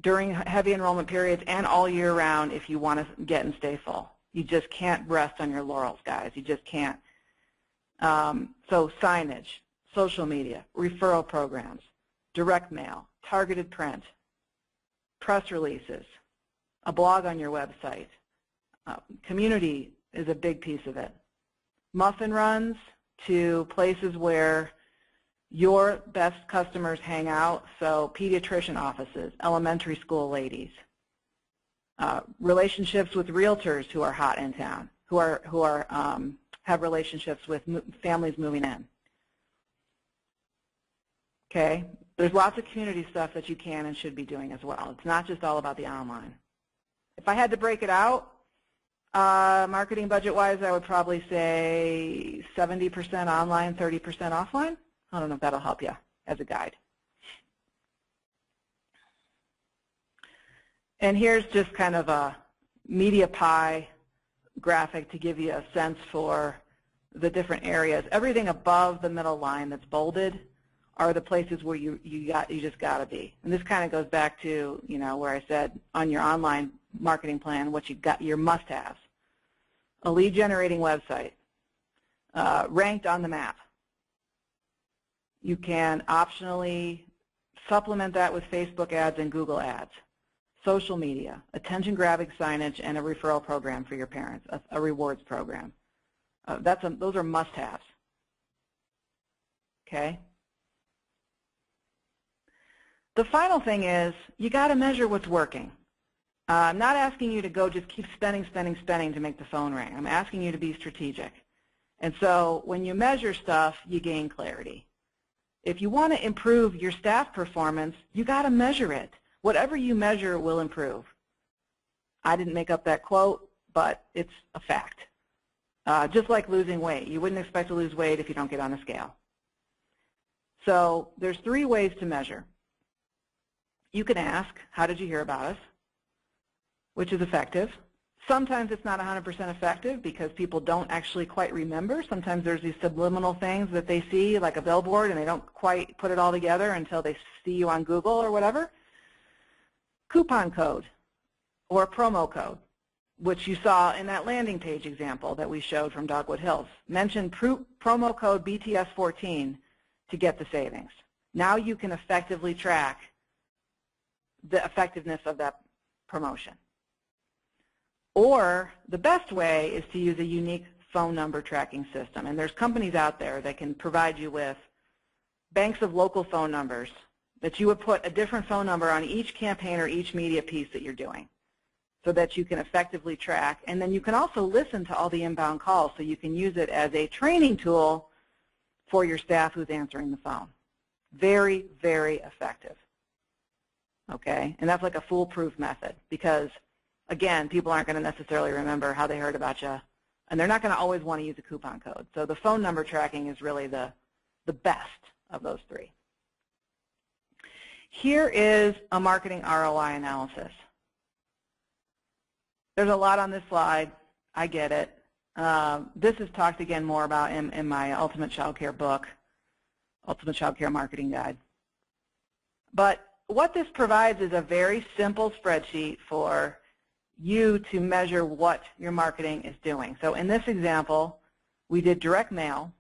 during heavy enrollment periods and all year round if you want to get and stay full. You just can't rest on your laurels, guys. You just can't. So signage, social media, referral programs, direct mail, targeted print, press releases, a blog on your website. Community is a big piece of it. Muffin runs to places where your best customers hang out, so pediatrician offices, elementary school ladies, relationships with realtors who are hot in town, who have relationships with families moving in. Okay, there's lots of community stuff that you can and should be doing as well. It's not just all about the online. If I had to break it out, marketing budget-wise, I would probably say 70% online, 30% offline. I don't know if that'll help you as a guide. And here's just kind of a media pie graphic to give you a sense for the different areas. Everything above the middle line that's bolded are the places where you just got to be. And this kind of goes back to, you know, where I said on your online marketing plan, what you got, your must-haves. A lead-generating website, ranked on the map. You can optionally supplement that with Facebook ads and Google ads. Social media, attention-grabbing signage, and a referral program for your parents, a rewards program. Those are must-haves. Okay? The final thing is you got to measure what's working. I'm not asking you to go just keep spending to make the phone ring. I'm asking you to be strategic. And so when you measure stuff, you gain clarity. If you want to improve your staff performance, you got to measure it. Whatever you measure will improve. I didn't make up that quote, but it's a fact. Just like losing weight. You wouldn't expect to lose weight if you don't get on a scale. So there's 3 ways to measure. You can ask, how did you hear about us? Which is effective. Sometimes it's not 100% effective because people don't actually quite remember. Sometimes there's these subliminal things that they see, like a billboard, and they don't quite put it all together until they see you on Google or whatever. Coupon code or a promo code, which you saw in that landing page example that we showed from Dogwood Hills. Mention promo code BTS14 to get the savings. Now you can effectively track the effectiveness of that promotion. Or the best way is to use a unique phone number tracking system. And there's companies out there that can provide you with banks of local phone numbers, that you would put a different phone number on each campaign or each media piece that you're doing so that you can effectively track. And then you can also listen to all the inbound calls, so you can use it as a training tool for your staff who's answering the phone. Very, very effective. Okay? And that's like a foolproof method because, again, people aren't going to necessarily remember how they heard about you, and they're not going to always want to use a coupon code. So the phone number tracking is really the best of those three. Here is a marketing ROI analysis. There's a lot on this slide. I get it. This is talked again more about in my Ultimate Child Care book, Ultimate Child Care Marketing Guide. But what this provides is a very simple spreadsheet for you to measure what your marketing is doing. So in this example, we did direct mail.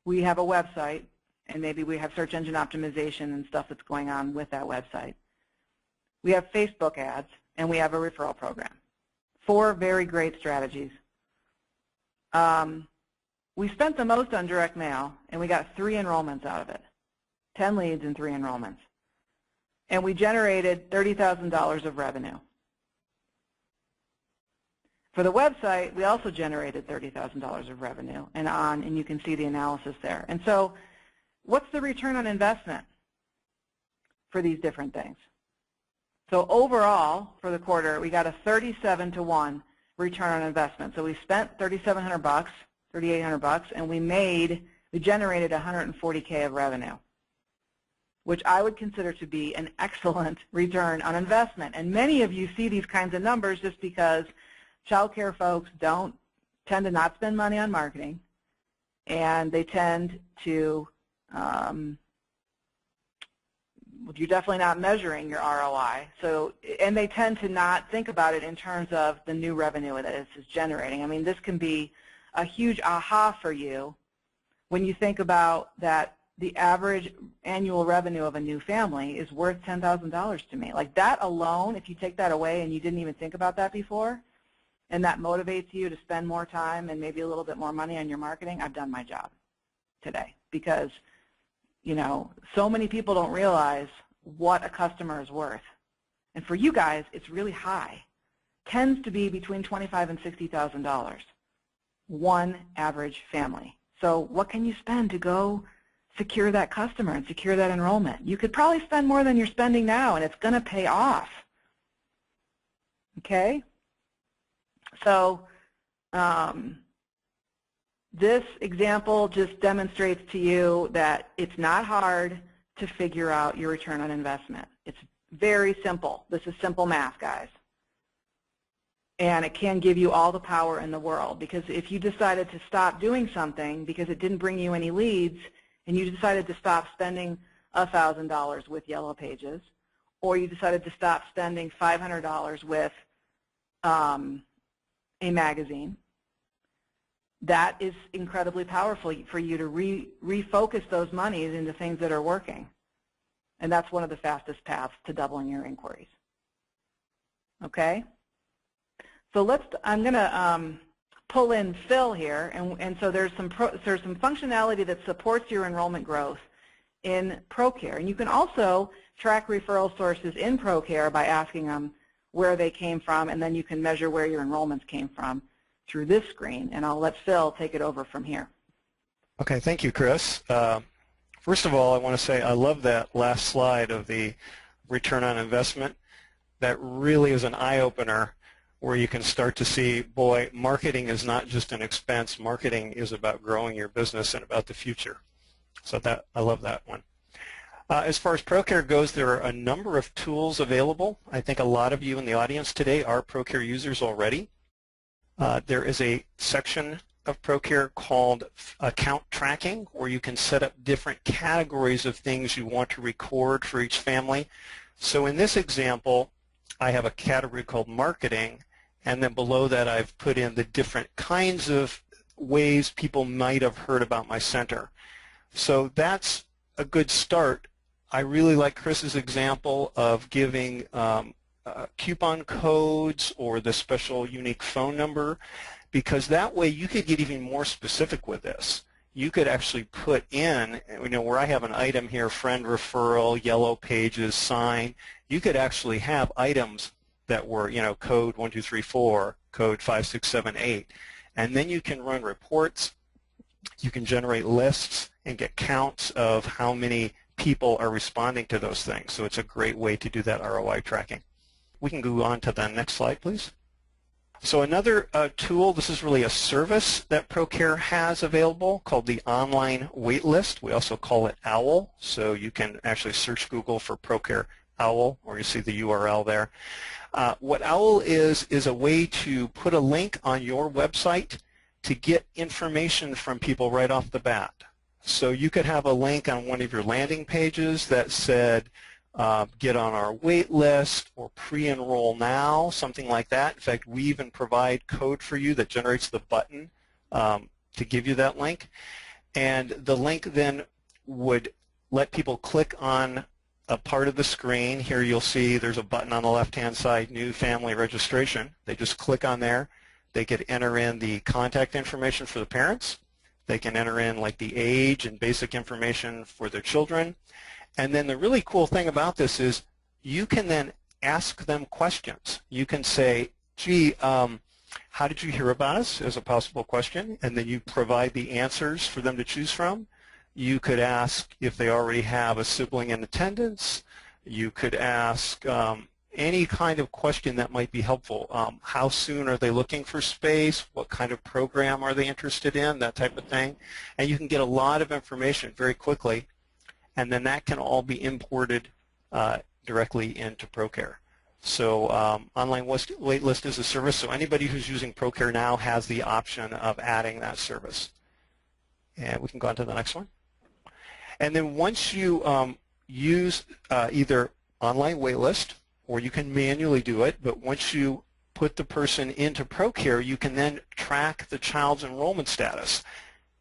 We have a website, and maybe we have search engine optimization and stuff that's going on with that website. We have Facebook ads, and we have a referral program. 4 very great strategies. We spent the most on direct mail, and we got 3 enrollments out of it, 10 leads and 3 enrollments. And we generated $30,000 of revenue. For the website, we also generated $30,000 of revenue, and you can see the analysis there. And so what's the return on investment for these different things? So overall, for the quarter, we got a 37-to-1 return on investment. So we spent $3,700, $3,800, and we generated $140K of revenue, which I would consider to be an excellent return on investment. And many of you see these kinds of numbers just because child care folks tend to not spend money on marketing, and they tend to you're definitely not measuring your ROI. So, and they tend to not think about it in terms of the new revenue that this is generating. I mean, this can be a huge aha for you when you think about that the average annual revenue of a new family is worth $10,000 to me. Like that alone, if you take that away and you didn't even think about that before, and that motivates you to spend more time and maybe a little bit more money on your marketing, I've done my job today. Because, you know, so many people don't realize what a customer is worth. And for you guys, it's really high. Tends to be between $25,000 and $60,000, one average family. So what can you spend to go secure that customer and secure that enrollment? You could probably spend more than you're spending now, and it's going to pay off. Okay? So this example just demonstrates to you that it's not hard to figure out your return on investment. It's very simple. This is simple math, guys. And it can give you all the power in the world, because if you decided to stop doing something because it didn't bring you any leads, and you decided to stop spending $1,000 with Yellow Pages, or you decided to stop spending $500 with a magazine, that is incredibly powerful for you to refocus those monies into things that are working. And that's one of the fastest paths to doubling your inquiries. Okay? So I'm going to pull in Phil here, and so there's some functionality that supports your enrollment growth in Procare. And you can also track referral sources in Procare by asking them where they came from, and then you can measure where your enrollments came from through this screen. And I'll let Phil take it over from here. Okay, thank you, Kris. First of all, I want to say I love that last slide of the return on investment. That really is an eye-opener where you can start to see, boy, marketing is not just an expense. Marketing is about growing your business and about the future. So I love that one. As far as Procare goes, there are a number of tools available. I think a lot of you in the audience today are Procare users already. There is a section of Procare called account tracking, where you can set up different categories of things you want to record for each family. So in this example, I have a category called marketing, and then below that I've put in the different kinds of ways people might have heard about my center. So that's a good start. I really like Kris's example of giving coupon codes or the special unique phone number, because that way you could get even more specific with this. you could actually put in, where I have an item here, friend referral, yellow pages, sign, you could actually have items that were, code 1234, code 5678, and then you can run reports, you can generate lists and get counts of how many people are responding to those things. So it's a great way to do that ROI tracking. We can go on to the next slide, please. So another tool, this is really a service that Procare has available called the online waitlist. We also call it OWL, so you can actually search Google for Procare OWL, or you see the URL there. What OWL is a way to put a link on your website to get information from people right off the bat. So you could have a link on one of your landing pages that said, get on our wait list or pre-enroll now, something like that. In fact, we even provide code for you that generates the button to give you that link. And the link then would let people click on a part of the screen. Here you'll see there's a button on the left-hand side, New Family Registration. They just click on there. They could enter in the contact information for the parents. They can enter in like the age and basic information for their children. And then the really cool thing about this is you can then ask them questions. You can say, gee, how did you hear about us, as a possible question, and then you provide the answers for them to choose from. You could ask if they already have a sibling in attendance. You could ask any kind of question that might be helpful. How soon are they looking for space? What kind of program are they interested in? That type of thing. And you can get a lot of information very quickly, and then that can all be imported directly into Procare. So online waitlist is a service, so anybody who's using Procare now has the option of adding that service. And we can go on to the next one. And then once you use either online waitlist, or you can manually do it, but once you put the person into Procare, you can then track the child's enrollment status.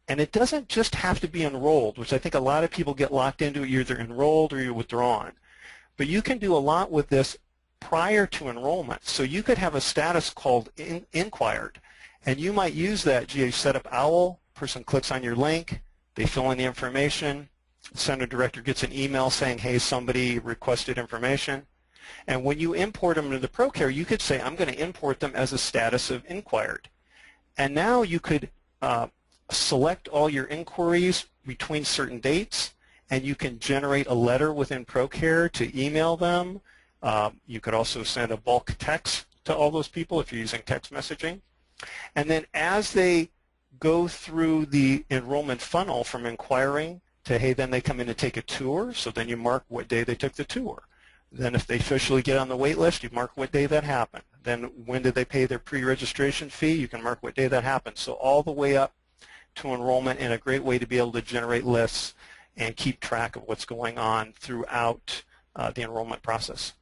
And it doesn't just have to be enrolled, which I think a lot of people get locked into. You're either enrolled or you're withdrawn. But you can do a lot with this prior to enrollment. So you could have a status called inquired, and you might use that. Gee, set up OWL, person clicks on your link, they fill in the information, center director gets an email saying, hey, somebody requested information. And when you import them into the Procare, you could say, I'm going to import them as a status of inquired. And now you could select all your inquiries between certain dates, and you can generate a letter within Procare to email them. You could also send a bulk text to all those people if you're using text messaging. And then as they go through the enrollment funnel from inquiring to, hey, then they come in to take a tour, so then you mark what day they took the tour. Then if they officially get on the wait list, you mark what day that happened. Then when did they pay their pre-registration fee, you can mark what day that happened. So all the way up to enrollment, and a great way to be able to generate lists and keep track of what's going on throughout the enrollment process.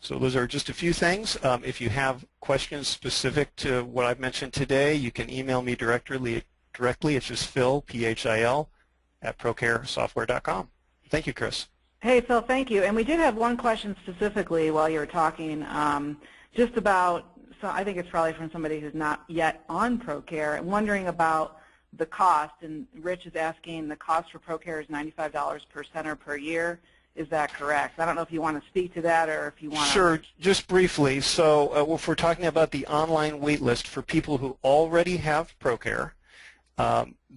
So those are just a few things. If you have questions specific to what I've mentioned today, you can email me directly. It's just Phil, P-H-I-L, at procaresoftware.com. Thank you, Kris. Hey, Phil, thank you. And we did have one question specifically while you were talking, just about, so I think it's probably from somebody who's not yet on Procare, and wondering about the cost. And Rich is asking, the cost for Procare is $95 per center per year. Is that correct? I don't know if you want to speak to that or if you want to. Sure, just briefly. So if we're talking about the online waitlist for people who already have Procare,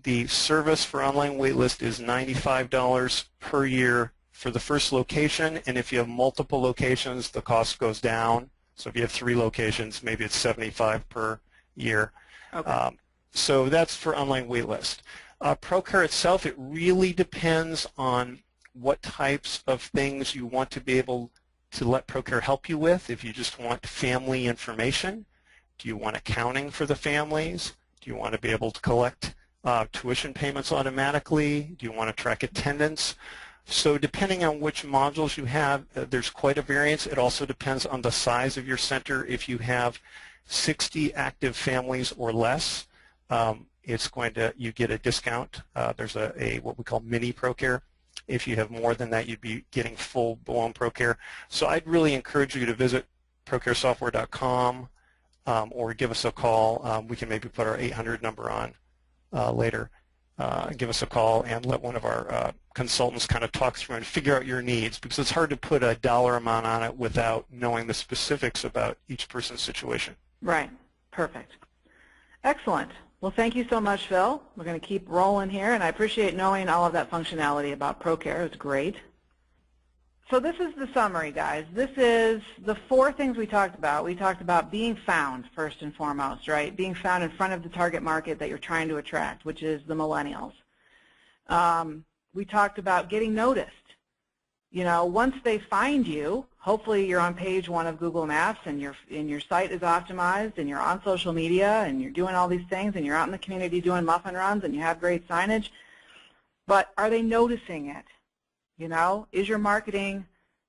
the service for online waitlist is $95 per year for the first location, and if you have multiple locations, the cost goes down. So if you have 3 locations, maybe it's $75 per year. Okay. So that's for online waitlist. Procare itself, it really depends on what types of things you want to be able to let Procare help you with. If you just want family information, do you want accounting for the families? Do you want to be able to collect tuition payments automatically? Do you want to track attendance? So depending on which modules you have, there's quite a variance. It also depends on the size of your center. If you have 60 active families or less, it's going to, you get a discount. There's a what we call mini Procare. If you have more than that, you'd be getting full-blown Procare. So I'd really encourage you to visit procaresoftware.com or give us a call. We can maybe put our 800 number on later. give us a call and let one of our consultants kind of talk through and figure out your needs, because it's hard to put a dollar amount on it without knowing the specifics about each person's situation. Right. Perfect. Excellent. Well, thank you so much, Phil. We're going to keep rolling here, and I appreciate knowing all of that functionality about Procare. It's great. So this is the summary, guys. This is the 4 things we talked about. We talked about being found first and foremost, right? Being found in front of the target market that you're trying to attract, which is the millennials. We talked about getting noticed. You know, once they find you, hopefully you're on page 1 of Google Maps and your site is optimized and you're on social media and you're doing all these things and you're out in the community doing muffin runs and you have great signage. But are they noticing it? You know, is your marketing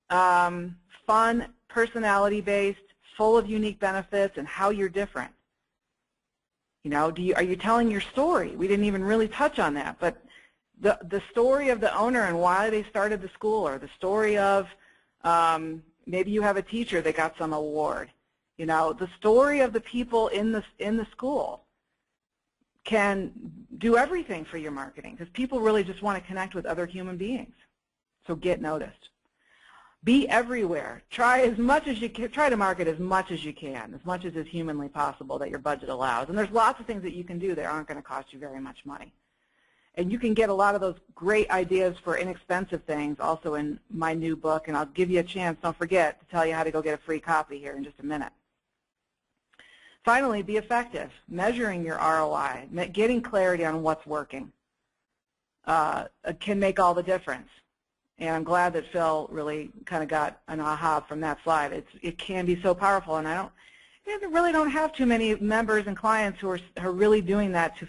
fun, personality-based, full of unique benefits and how you're different? You know, are you telling your story? We didn't even really touch on that, but the story of the owner and why they started the school, or the story of maybe you have a teacher that got some award. You know, the story of the people in the school can do everything for your marketing, because people really just want to connect with other human beings. So get noticed. Be everywhere. Try as much as you can. Try to market as much as you can, as much as is humanly possible that your budget allows. And there's lots of things that you can do that aren't going to cost you very much money. And you can get a lot of those great ideas for inexpensive things also in my new book, and I'll give you a chance, don't forget, to tell you how to go get a free copy here in just a minute. Finally, be effective. Measuring your ROI, getting clarity on what's working can make all the difference. And I'm glad that Phil really kind of got an aha from that slide. It can be so powerful, and I really don't have too many members and clients who are really doing that to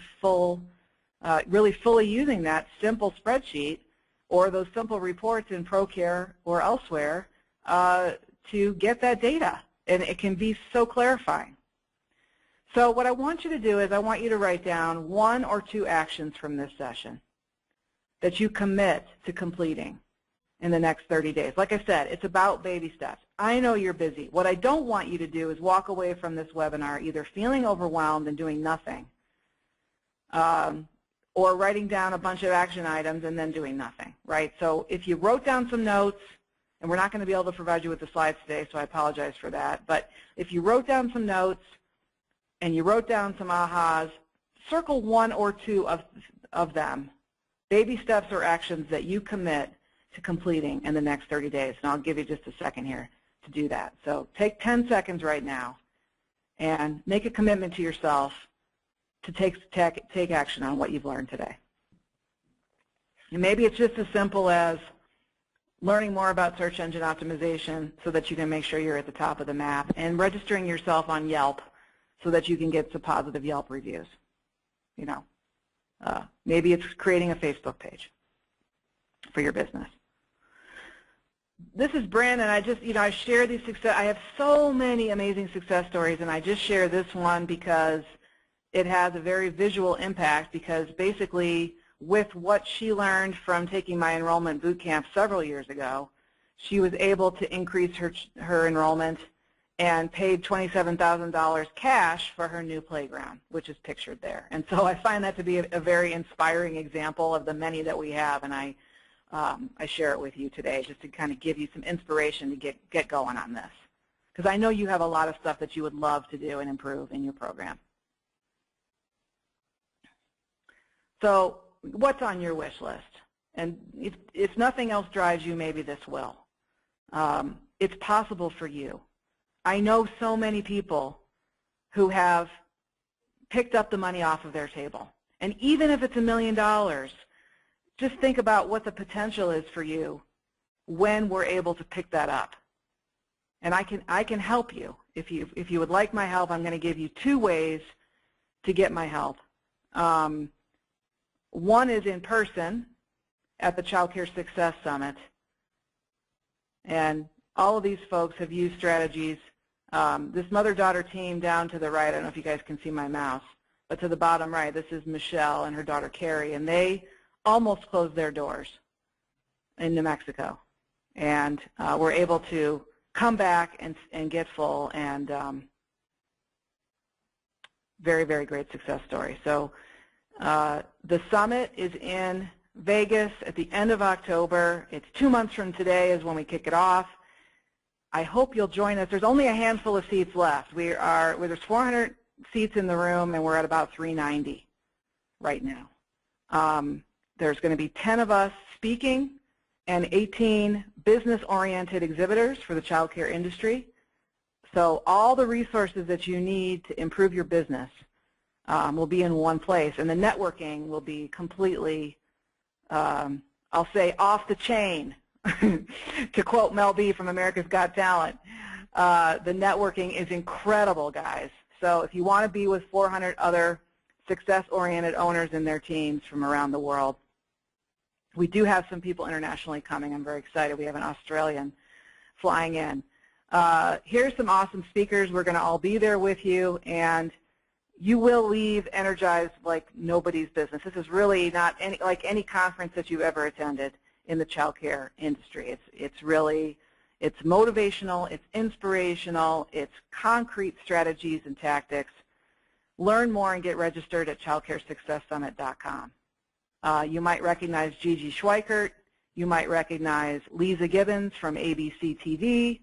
really fully using that simple spreadsheet or those simple reports in Procare or elsewhere to get that data, and it can be so clarifying. So what I want you to do is I want you to write down 1 or 2 actions from this session that you commit to completing in the next 30 days. Like I said, it's about baby steps. I know you're busy. What I don't want you to do is walk away from this webinar either feeling overwhelmed and doing nothing, or writing down a bunch of action items and then doing nothing, right? So if you wrote down some notes, and we're not going to be able to provide you with the slides today, so I apologize for that, but if you wrote down some notes and you wrote down some ahas, circle 1 or 2 of them, baby steps or actions that you commit to completing in the next 30 days. And I'll give you just a second here to do that. So take 10 seconds right now and make a commitment to yourself to take action on what you've learned today. And maybe it's just as simple as learning more about search engine optimization so that you can make sure you're at the top of the map, and registering yourself on Yelp so that you can get some positive Yelp reviews. You know, maybe it's creating a Facebook page for your business. This is Brandon. I share these success. I have so many amazing success stories, and I just share this one because it has a very visual impact, because basically with what she learned from taking my enrollment boot camp several years ago, she was able to increase her enrollment and paid $27,000 cash for her new playground, which is pictured there. And so I find that to be a very inspiring example of the many that we have, and I share it with you today just to kind of give you some inspiration to get going on this, because I know you have a lot of stuff that you would love to do and improve in your program. So what's on your wish list? And if nothing else drives you, maybe this will. It's possible for you. I know so many people who have picked up the money off of their table. And even if it's $1 million, just think about what the potential is for you when we're able to pick that up. And I can help you. If you would like my help, I'm going to give you 2 ways to get my help. One is in person at the Child Care Success Summit. And all of these folks have used strategies. This mother-daughter team down to the right, I don't know if you guys can see my mouse, but to the bottom right, this is Michelle and her daughter Carrie, and they almost closed their doors in New Mexico. And were able to come back and get full, and very, very great success story. So The summit is in Vegas at the end of October. It's 2 months from today is when we kick it off. I hope you'll join us. There's only a handful of seats left. There's 400 seats in the room, and we're at about 390 right now. There's going to be 10 of us speaking and 18 business-oriented exhibitors for the child care industry. So all the resources that you need to improve your business will be in one place, and the networking will be completely, I'll say, off the chain, to quote Mel B from America's Got Talent. The networking is incredible, guys. So if you want to be with 400 other success-oriented owners and their teams from around the world, we do have some people internationally coming. I'm very excited. We have an Australian flying in. Here's some awesome speakers. We're going to all be there with you, and you will leave energized like nobody's business. This is really not like any conference that you've ever attended in the child care industry. It's motivational, it's inspirational, it's concrete strategies and tactics. Learn more and get registered at childcaresuccesssummit.com. You might recognize Gigi Schweikert. You might recognize Lisa Gibbons from ABC TV,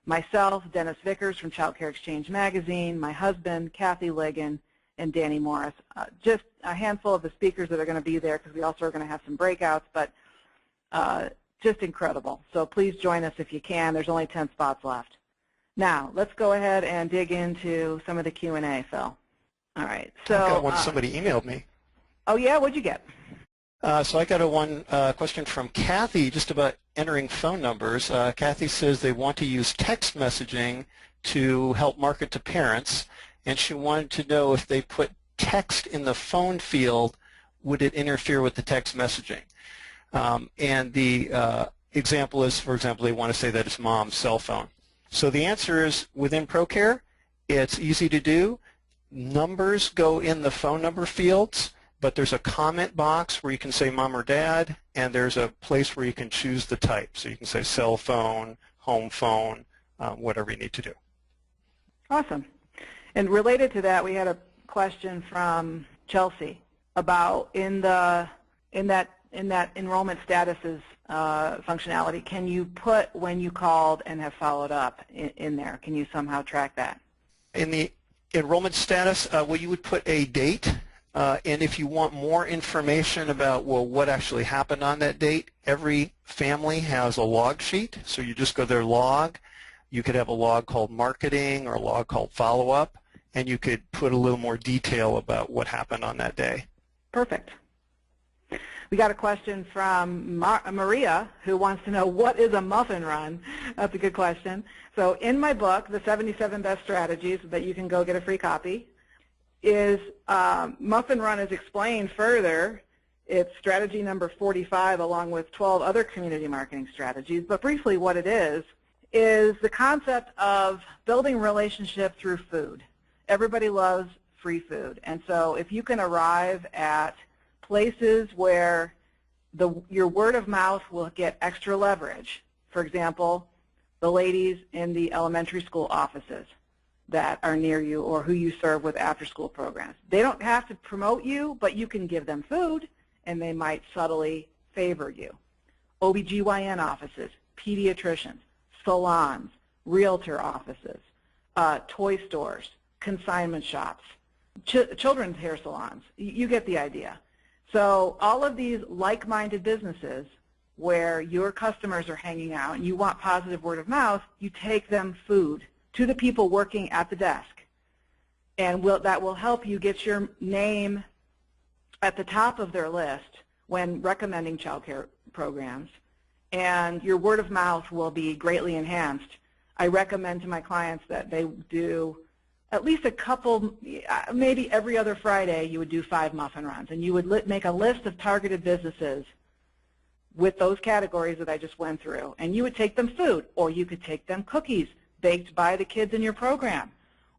myself, Dennis Vickers from Child Care Exchange Magazine, my husband, Kathy Ligon, and Danny Morris. Just a handful of the speakers that are going to be there, because we also are going to have some breakouts, but just incredible. So please join us if you can. There's only 10 spots left. Now, let's go ahead and dig into some of the Q&A, Phil. All right. So I got one somebody emailed me. Oh, yeah? What'd you get? So I got one question from Kathy just about entering phone numbers. Kathy says they want to use text messaging to help market to parents, and she wanted to know if they put text in the phone field, would it interfere with the text messaging? And the example is, for example, they want to say that it's mom's cell phone. So the answer is, within Procare, it's easy to do. Numbers go in the phone number fields, but there's a comment box where you can say mom or dad, and there's a place where you can choose the type. So you can say cell phone, home phone, whatever you need to do. Awesome. And related to that, we had a question from Chelsea about in that enrollment statuses functionality, can you put when you called and have followed up in there? Can you somehow track that? In the enrollment status, well, you would put a date, and if you want more information about, well, what actually happened on that date, every family has a log sheet, so you just go to their log. You could have a log called marketing or a log called follow-up, and you could put a little more detail about what happened on that day. Perfect. We got a question from Maria, who wants to know, what is a muffin run? That's a good question. So in my book, The 77 Best Strategies, that you can go get a free copy, is muffin run is explained further. It's strategy number 45 along with 12 other community marketing strategies. But briefly what it is the concept of building relationship through food. Everybody loves free food. And so if you can arrive at places where your word of mouth will get extra leverage. For example, the ladies in the elementary school offices that are near you or who you serve with after-school programs. They don't have to promote you, but you can give them food, and they might subtly favor you. OBGYN offices, pediatricians, salons, realtor offices, toy stores, consignment shops, children's hair salons. You get the idea. So all of these like-minded businesses where your customers are hanging out and you want positive word of mouth, you take them food to the people working at the desk. And that will help you get your name at the top of their list when recommending child care programs. And your word of mouth will be greatly enhanced. I recommend to my clients that they do at least a couple, maybe every other Friday, you would do 5 muffin runs. And you would make a list of targeted businesses with those categories that I just went through. And you would take them food, or you could take them cookies baked by the kids in your program.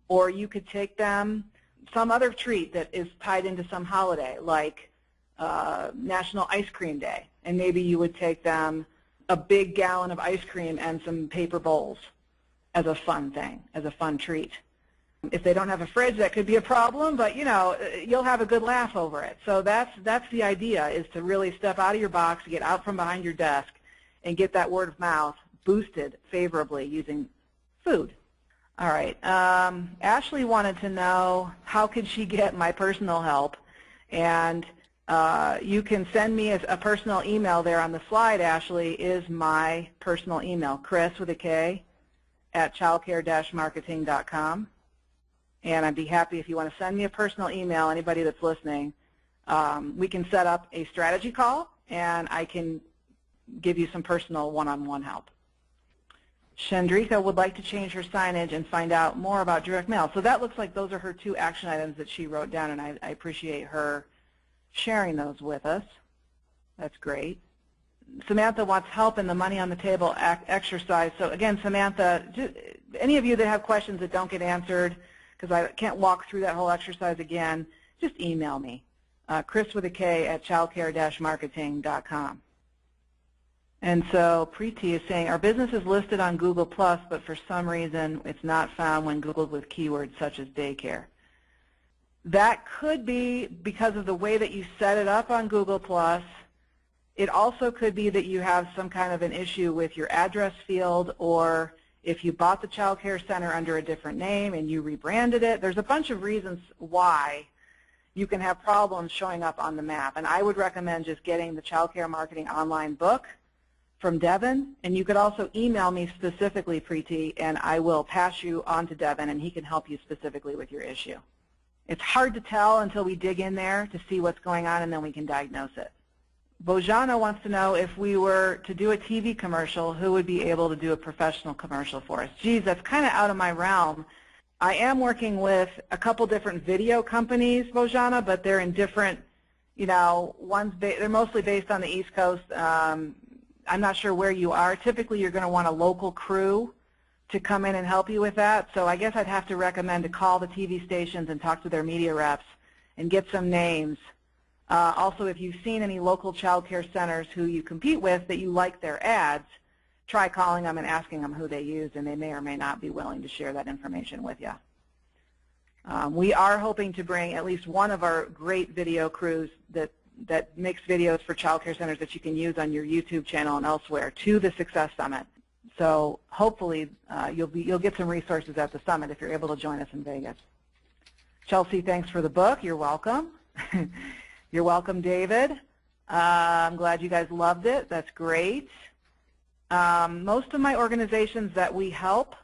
Or you could take them some other treat that is tied into some holiday, like National Ice Cream Day. And maybe you would take them a big gallon of ice cream and some paper bowls as a fun thing, as a fun treat. If they don't have a fridge, that could be a problem, but you'll have a good laugh over it. So that's the idea, is to really step out of your box, get out from behind your desk, and get that word of mouth boosted favorably using food. All right. Ashley wanted to know how could she get my personal help, and you can send me a personal email there on the slide. Ashley is my personal email, Kris with a K at childcare-marketing.com. And I'd be happy if you want to send me a personal email, anybody that's listening. We can set up a strategy call, and I can give you some personal one-on-one help. Chandrika would like to change her signage and find out more about direct mail. So that looks like those are her 2 action items that she wrote down, and I appreciate her sharing those with us. That's great. Samantha wants help in the money on the table exercise. So again, Samantha, any of you that have questions that don't get answered, because I can't walk through that whole exercise again, just email me, Kris with a K at childcare-marketing.com. And so Preeti is saying, our business is listed on Google+, but for some reason it's not found when Googled with keywords such as daycare. That could be because of the way that you set it up on Google+. It also could be that you have some kind of an issue with your address field, or if you bought the child care center under a different name and you rebranded it. There's a bunch of reasons why you can have problems showing up on the map. And I would recommend just getting the Child Care Marketing Online book from Devin. And you could also email me specifically, Preeti, and I will pass you on to Devin, and he can help you specifically with your issue. It's hard to tell until we dig in there to see what's going on, and then we can diagnose it. Bojana wants to know, if we were to do a TV commercial, who would be able to do a professional commercial for us? Geez, that's kind of out of my realm. I am working with a couple different video companies, Bojana, but they're in different, they're mostly based on the East Coast. I'm not sure where you are. Typically, you're going to want a local crew to come in and help you with that. So I guess I'd have to recommend to call the TV stations and talk to their media reps and get some names. Also, if you've seen any local child care centers who you compete with that you like their ads, try calling them and asking them who they used, and they may or may not be willing to share that information with you. We are hoping to bring at least one of our great video crews that makes videos for child care centers that you can use on your YouTube channel and elsewhere to the Success Summit. So hopefully you'll get some resources at the summit if you're able to join us in Vegas. Chelsea, thanks for the book. You're welcome. You're welcome, David. I'm glad you guys loved it. That's great. Most of my organizations that we help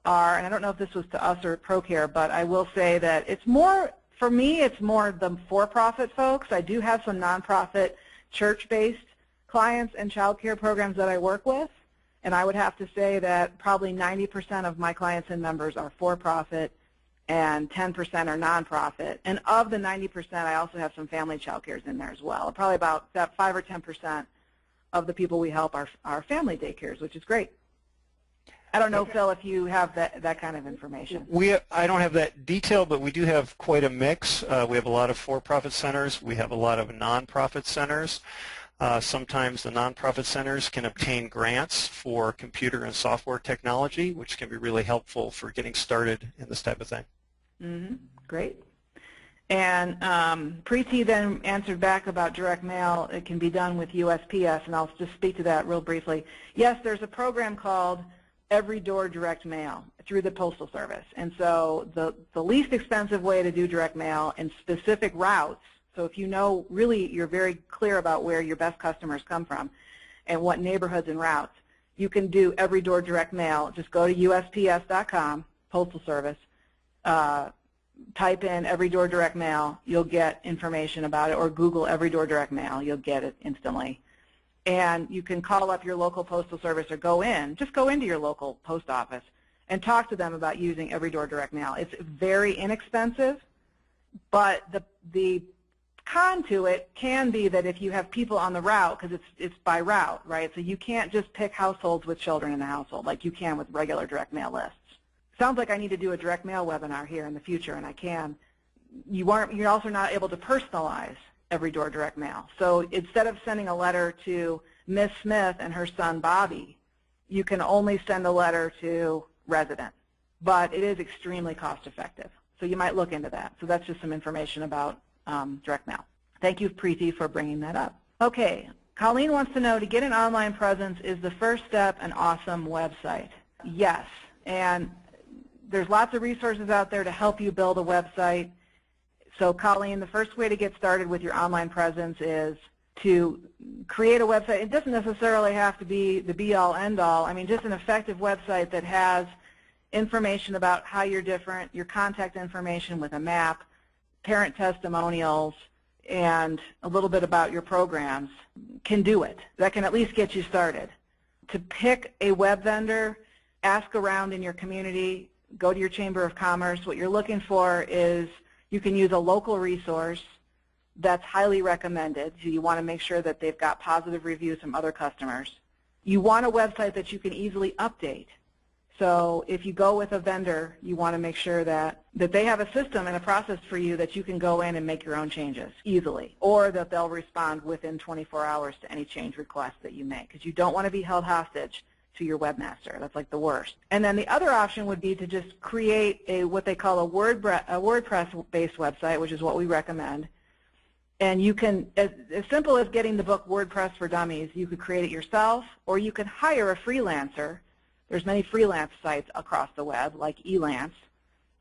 are, and I don't know if this was to us or Procare, but I will say that it's more, for me, it's more the for-profit folks. I do have some nonprofit church-based clients and child care programs that I work with, and I would have to say that probably 90% of my clients and members are for-profit, and 10% are nonprofit. And of the 90%, I also have some family child cares in there as well. Probably about 5 or 10% of the people we help are family daycares, which is great. I don't know, Phil, if you have that kind of information. I don't have that detail, but we do have quite a mix. We have a lot of for-profit centers. We have a lot of nonprofit centers. Sometimes the nonprofit centers can obtain grants for computer and software technology, which can be really helpful for getting started in this type of thing. Great. And Preeti then answered back about direct mail. It can be done with USPS, and I'll just speak to that real briefly. Yes, there's a program called Every Door Direct Mail through the Postal Service. And so the least expensive way to do direct mail in specific routes, so if you know, really you're very clear about where your best customers come from and what neighborhoods and routes, you can do Every Door Direct Mail. Just go to USPS.com, Postal Service, type in Every Door Direct Mail, you'll get information about it, or Google Every Door Direct Mail, you'll get it instantly. And you can call up your local postal service or just go into your local post office and talk to them about using Every Door Direct Mail. It's very inexpensive, but the con to it can be that if you have people on the route, because it's by route, right? So you can't just pick households with children in the household like you can with regular direct mail lists. Sounds like I need to do a direct mail webinar here in the future, and I can. You're also not able to personalize Every Door Direct Mail. So instead of sending a letter to Miss Smith and her son Bobby, you can only send a letter to resident. but it is extremely cost effective. So you might look into that. So that's just some information about direct mail. Thank you, Preeti, for bringing that up. Okay, Colleen wants to know, to get an online presence, is the first step an awesome website? Yes, and there's lots of resources out there to help you build a website. So Colleen, the first way to get started with your online presence is to create a website. It doesn't necessarily have to be the be-all, end-all. I mean, just an effective website that has information about how you're different, your contact information with a map, parent testimonials, and a little bit about your programs can do it. That can at least get you started. To pick a web vendor, ask around in your community, go to your Chamber of Commerce. What you're looking for is you can use a local resource that's highly recommended. So you want to make sure that they've got positive reviews from other customers. You want a website that you can easily update. So if you go with a vendor, you want to make sure that they have a system and a process for you that you can go in and make your own changes easily, or that they'll respond within 24 hours to any change requests that you make, because you don't want to be held hostage to your webmaster. That's like the worst. And then the other option would be to just create what they call a WordPress-based website, which is what we recommend. And you can, as simple as getting the book WordPress for Dummies, you could create it yourself, or you could hire a freelancer. There's many freelance sites across the web, like Elance,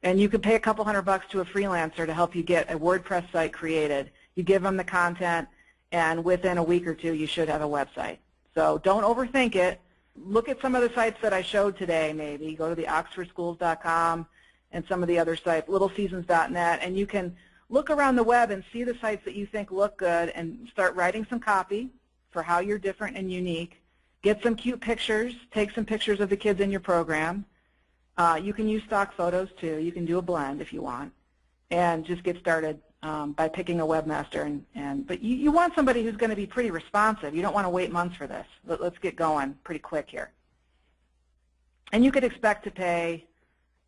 and you could pay a couple $100 to a freelancer to help you get a WordPress site created. You give them the content, and within a week or two, you should have a website. So don't overthink it. Look at some of the sites that I showed today, maybe. Go to the oxfordschools.com and some of the other sites, littleseasons.net, and you can look around the web and see the sites that you think look good and start writing some copy for how you're different and unique. Get some cute pictures. Take some pictures of the kids in your program. You can use stock photos too. You can do a blend if you want, and just get started by picking a webmaster. But you want somebody who's going to be pretty responsive. You don't want to wait months for this. Let's get going pretty quick here. And you could expect to pay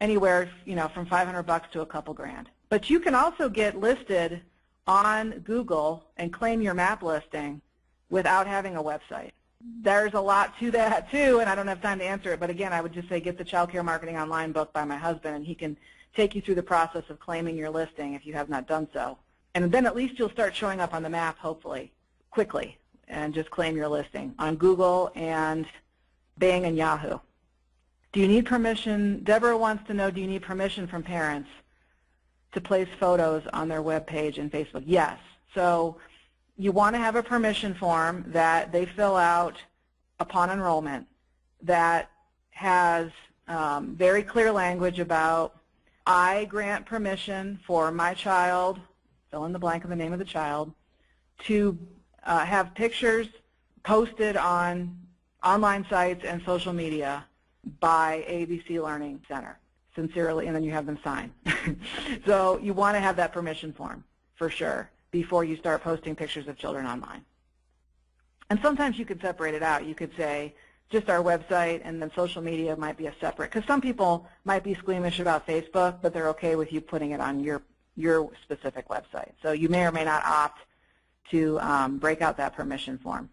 anywhere, from $500 to a couple grand. But you can also get listed on Google and claim your map listing without having a website. There's a lot to that too, and I don't have time to answer it, but again, I would just say get the Child Care Marketing Online book by my husband, and he can take you through the process of claiming your listing if you have not done so. And then at least you'll start showing up on the map, hopefully, quickly, and just claim your listing on Google and Bing and Yahoo. Do you need permission? Deborah wants to know, do you need permission from parents to place photos on their web page and Facebook? Yes. So you want to have a permission form that they fill out upon enrollment that has very clear language about, I grant permission for my child, fill in the blank of the name of the child, to have pictures posted on online sites and social media by ABC Learning Center. Sincerely, and then you have them sign. So you want to have that permission form for sure before you start posting pictures of children online. And sometimes you could separate it out. You could say just our website, and then social media might be a separate, because some people might be squeamish about Facebook, but they're okay with you putting it on your specific website. So you may or may not opt to break out that permission form.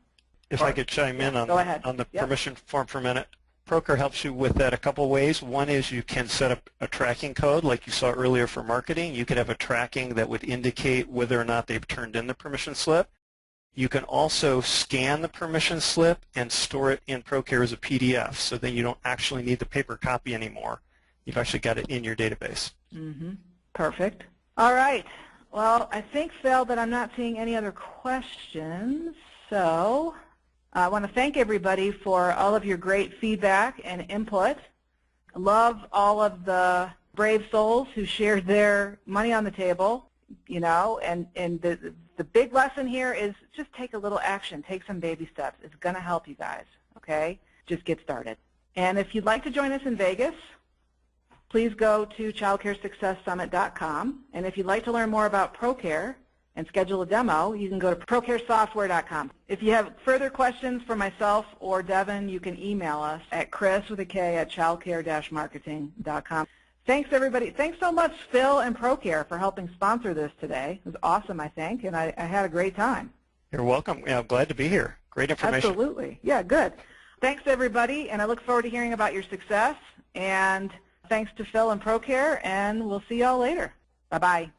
If I could chime in on the permission form for a minute. Procare helps you with that a couple ways. One is you can set up a tracking code like you saw earlier for marketing. You could have a tracking that would indicate whether or not they've turned in the permission slip. You can also scan the permission slip and store it in Procare as a PDF, so then you don't actually need the paper copy anymore. You've actually got it in your database. Perfect. All right. Well, I think, Phil, that I'm not seeing any other questions. So I want to thank everybody for all of your great feedback and input. I love all of the brave souls who shared their money on the table, and the big lesson here is just take a little action, take some baby steps. It's going to help you guys, okay? Just get started. And if you'd like to join us in Vegas, please go to childcaresuccesssummit.com. And if you'd like to learn more about Procare and schedule a demo, you can go to procaresoftware.com. If you have further questions for myself or Devin, you can email us at chris@childcare-marketing.com. Thanks, everybody. Thanks so much, Phil and Procare, for helping sponsor this today. It was awesome, I think, and I had a great time. You're welcome. Yeah, I'm glad to be here. Great information. Absolutely. Yeah, good. Thanks, everybody, and I look forward to hearing about your success. And Thanks to Phil and Procare, and we'll see y'all later. Bye-bye.